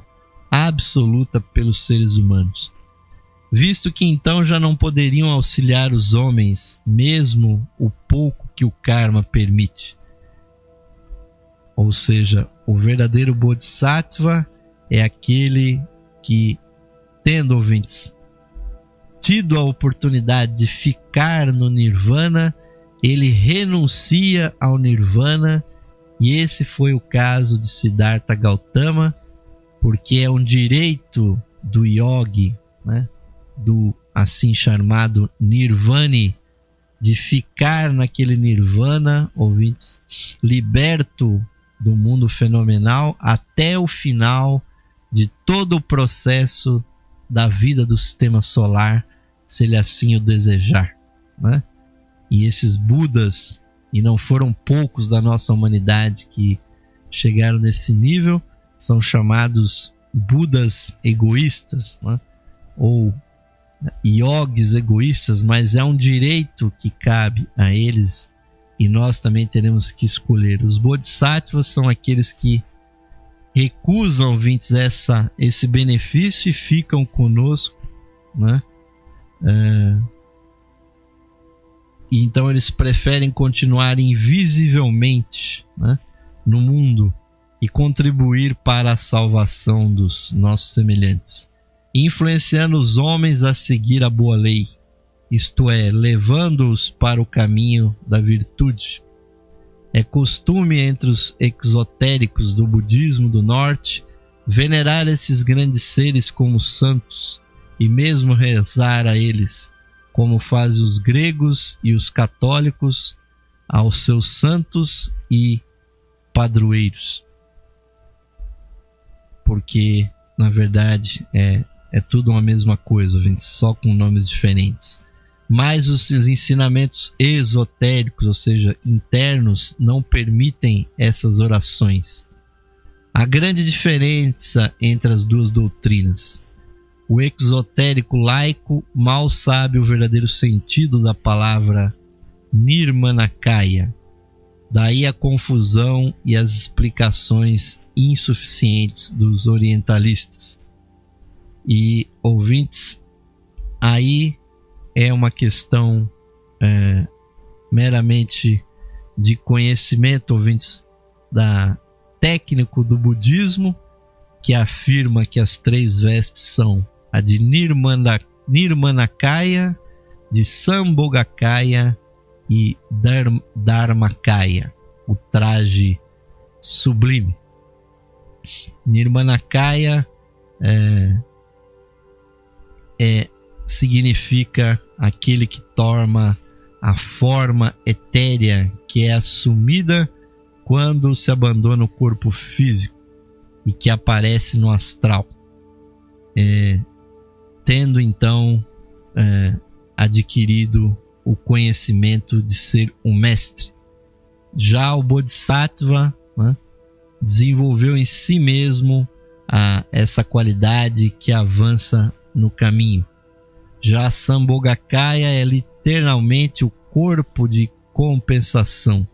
absoluta pelos seres humanos, visto que então já não poderiam auxiliar os homens, mesmo o pouco que o karma permite. Ou seja, o verdadeiro Bodhisattva é aquele que, tendo, ouvintes, tido a oportunidade de ficar no Nirvana, ele renuncia ao Nirvana, e esse foi o caso de Siddhartha Gautama, porque é um direito do yogi, do assim chamado Nirvani, de ficar naquele Nirvana, ouvintes, liberto do mundo fenomenal até o final de todo o processo da vida do sistema solar, se ele assim o desejar, E esses Budas, e não foram poucos da nossa humanidade que chegaram nesse nível, são chamados Budas egoístas, ou yogis egoístas, mas é um direito que cabe a eles, e nós também teremos que escolher. Os Bodhisattvas são aqueles que recusam, ouvintes, esse benefício e ficam conosco, e então eles preferem continuar invisivelmente, no mundo e contribuir para a salvação dos nossos semelhantes, influenciando os homens a seguir a boa lei, isto é, levando-os para o caminho da virtude. É costume entre os exotéricos do budismo do norte venerar esses grandes seres como santos e mesmo rezar a eles, como fazem os gregos e os católicos aos seus santos e padroeiros. Porque, na verdade, é tudo uma mesma coisa, gente, só com nomes diferentes. Mas os ensinamentos esotéricos, ou seja, internos, não permitem essas orações. A grande diferença entre as duas doutrinas: o exotérico laico mal sabe o verdadeiro sentido da palavra Nirmanakaya. Daí a confusão e as explicações insuficientes dos orientalistas. E, ouvintes, aí é uma questão meramente de conhecimento, ouvintes, técnico do budismo, que afirma que as 3 vestes são a de Nirmanakaya, de Sambhogakaya e Dharmakaya, o traje sublime. Nirmanakaya significa aquele que toma a forma etérea que é assumida quando se abandona o corpo físico e que aparece no astral, tendo então adquirido o conhecimento de ser um mestre. Já o Bodhisattva, né, desenvolveu em si mesmo essa qualidade que avança no caminho. Já Sambhogakaya é literalmente o corpo de compensação.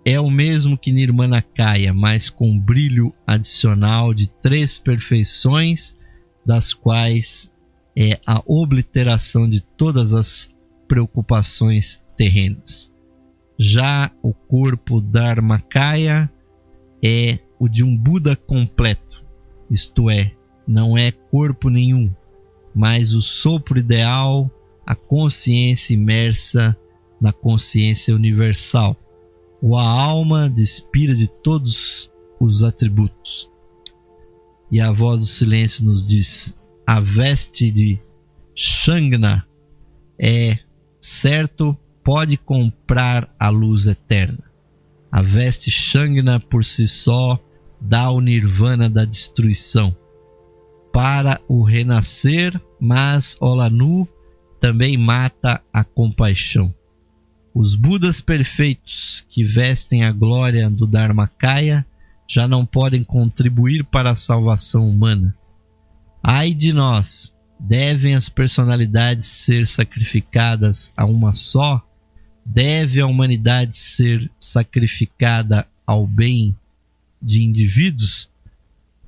É o mesmo que Nirmanakaya, mas com brilho adicional de 3 perfeições, das quais é a obliteração de todas as preocupações terrenas. Já o corpo Dharmakaya é o de um Buda completo, isto é, não é corpo nenhum, mas o sopro ideal, a consciência imersa na consciência universal, ou a alma despida de todos os atributos. E a voz do silêncio nos diz: a veste de Shangna certo, pode comprar a luz eterna. A veste Shangna por si só dá o nirvana da destruição para o renascer, mas Olanu também mata a compaixão. Os Budas perfeitos que vestem a glória do Dharmakaya já não podem contribuir para a salvação humana. Ai de nós! Devem as personalidades ser sacrificadas a uma só? Deve a humanidade ser sacrificada ao bem de indivíduos?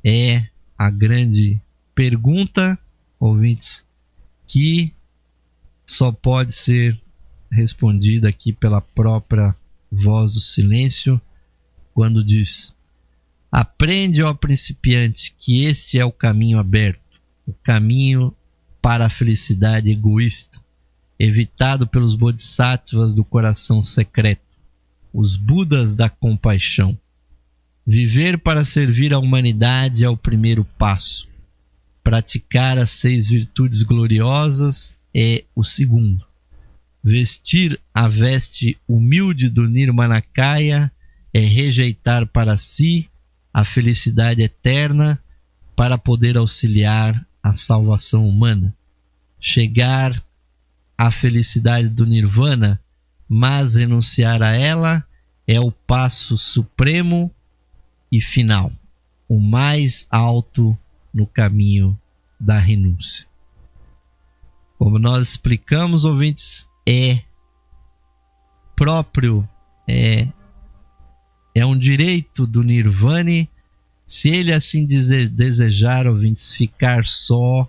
É a grande pergunta, ouvintes, que só pode ser respondida aqui pela própria voz do silêncio, quando diz: aprende, ó principiante, que este é o caminho aberto, o caminho para a felicidade egoísta, evitado pelos bodhisattvas do coração secreto, os Budas da compaixão. Viver para servir a humanidade é o primeiro passo. Praticar as 6 virtudes gloriosas é o segundo. Vestir a veste humilde do Nirmanakaya é rejeitar para si a felicidade eterna para poder auxiliar a salvação humana. Chegar à felicidade do Nirvana, mas renunciar a ela, é o passo supremo e final, o mais alto no caminho da renúncia. Como nós explicamos, ouvintes, é um direito do Nirvana, se ele assim desejar, ouvintes, ficar só,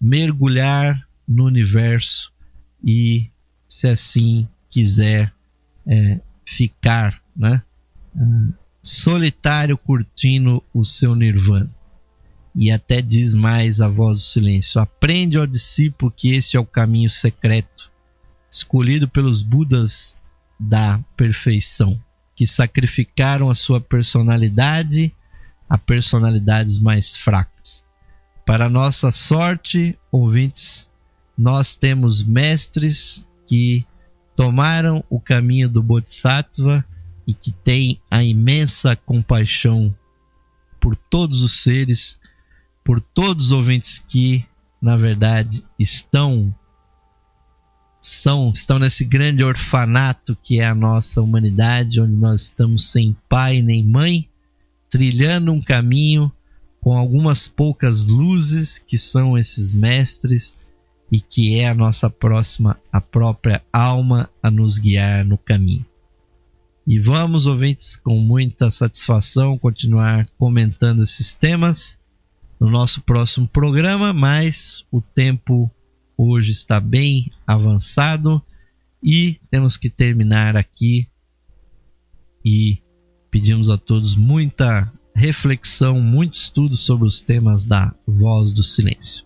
mergulhar no universo e, se assim quiser, ficar, né, solitário curtindo o seu Nirvana. E até diz mais a voz do silêncio: aprende, ó discípulo, que esse é o caminho secreto, escolhido pelos Budas da perfeição. que sacrificaram a sua personalidade a personalidades mais fracas. Para nossa sorte, ouvintes, nós temos mestres que tomaram o caminho do Bodhisattva e que têm a imensa compaixão por todos os seres, por todos os ouvintes que, na verdade, estão nesse grande orfanato que é a nossa humanidade, onde nós estamos sem pai nem mãe, trilhando um caminho com algumas poucas luzes que são esses mestres e que é a própria alma a nos guiar no caminho. E vamos, ouvintes, com muita satisfação continuar comentando esses temas no nosso próximo programa, mas o tempo hoje está bem avançado e temos que terminar aqui e pedimos a todos muita reflexão, muito estudo sobre os temas da Voz do Silêncio.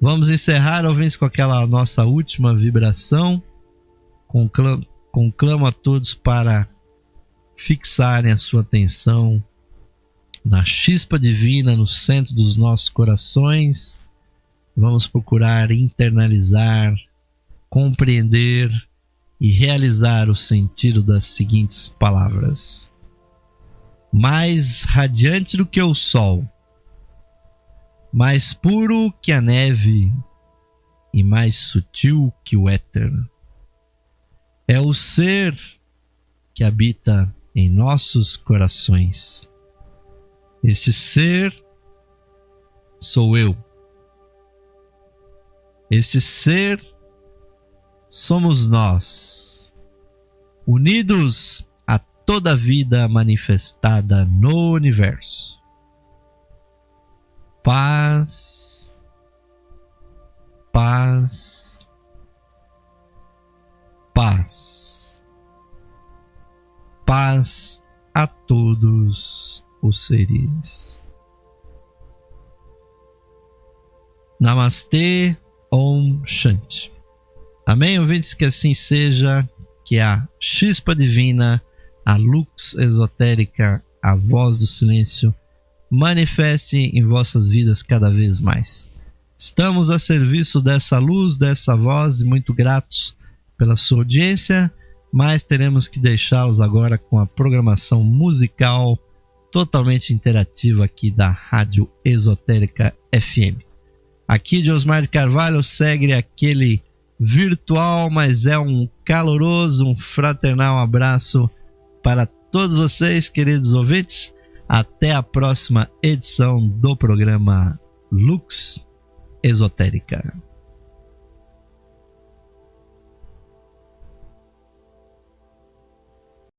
Vamos encerrar, ouvintes, com aquela nossa última vibração. Conclamo a todos para fixarem a sua atenção na chispa divina no centro dos nossos corações. Vamos procurar internalizar, compreender e realizar o sentido das seguintes palavras: mais radiante do que o sol, mais puro que a neve e mais sutil que o éter. É o ser que habita em nossos corações. Esse ser sou eu. Esse ser somos nós, unidos a toda a vida manifestada no universo. Paz, paz, paz. Paz a todos os seres. Namastê, Om Shanti. Amém, ouvintes, que assim seja, que a chispa divina, a luz esotérica, a voz do silêncio, manifeste em vossas vidas cada vez mais. Estamos a serviço dessa luz, dessa voz, e muito gratos pela sua audiência, mas teremos que deixá-los agora com a programação musical totalmente interativa aqui da Rádio Esotérica FM. Aqui de Osmar de Carvalho segue aquele virtual, mas é um caloroso, um fraternal abraço para todos vocês, queridos ouvintes. Até a próxima edição do programa Lux Esotérica.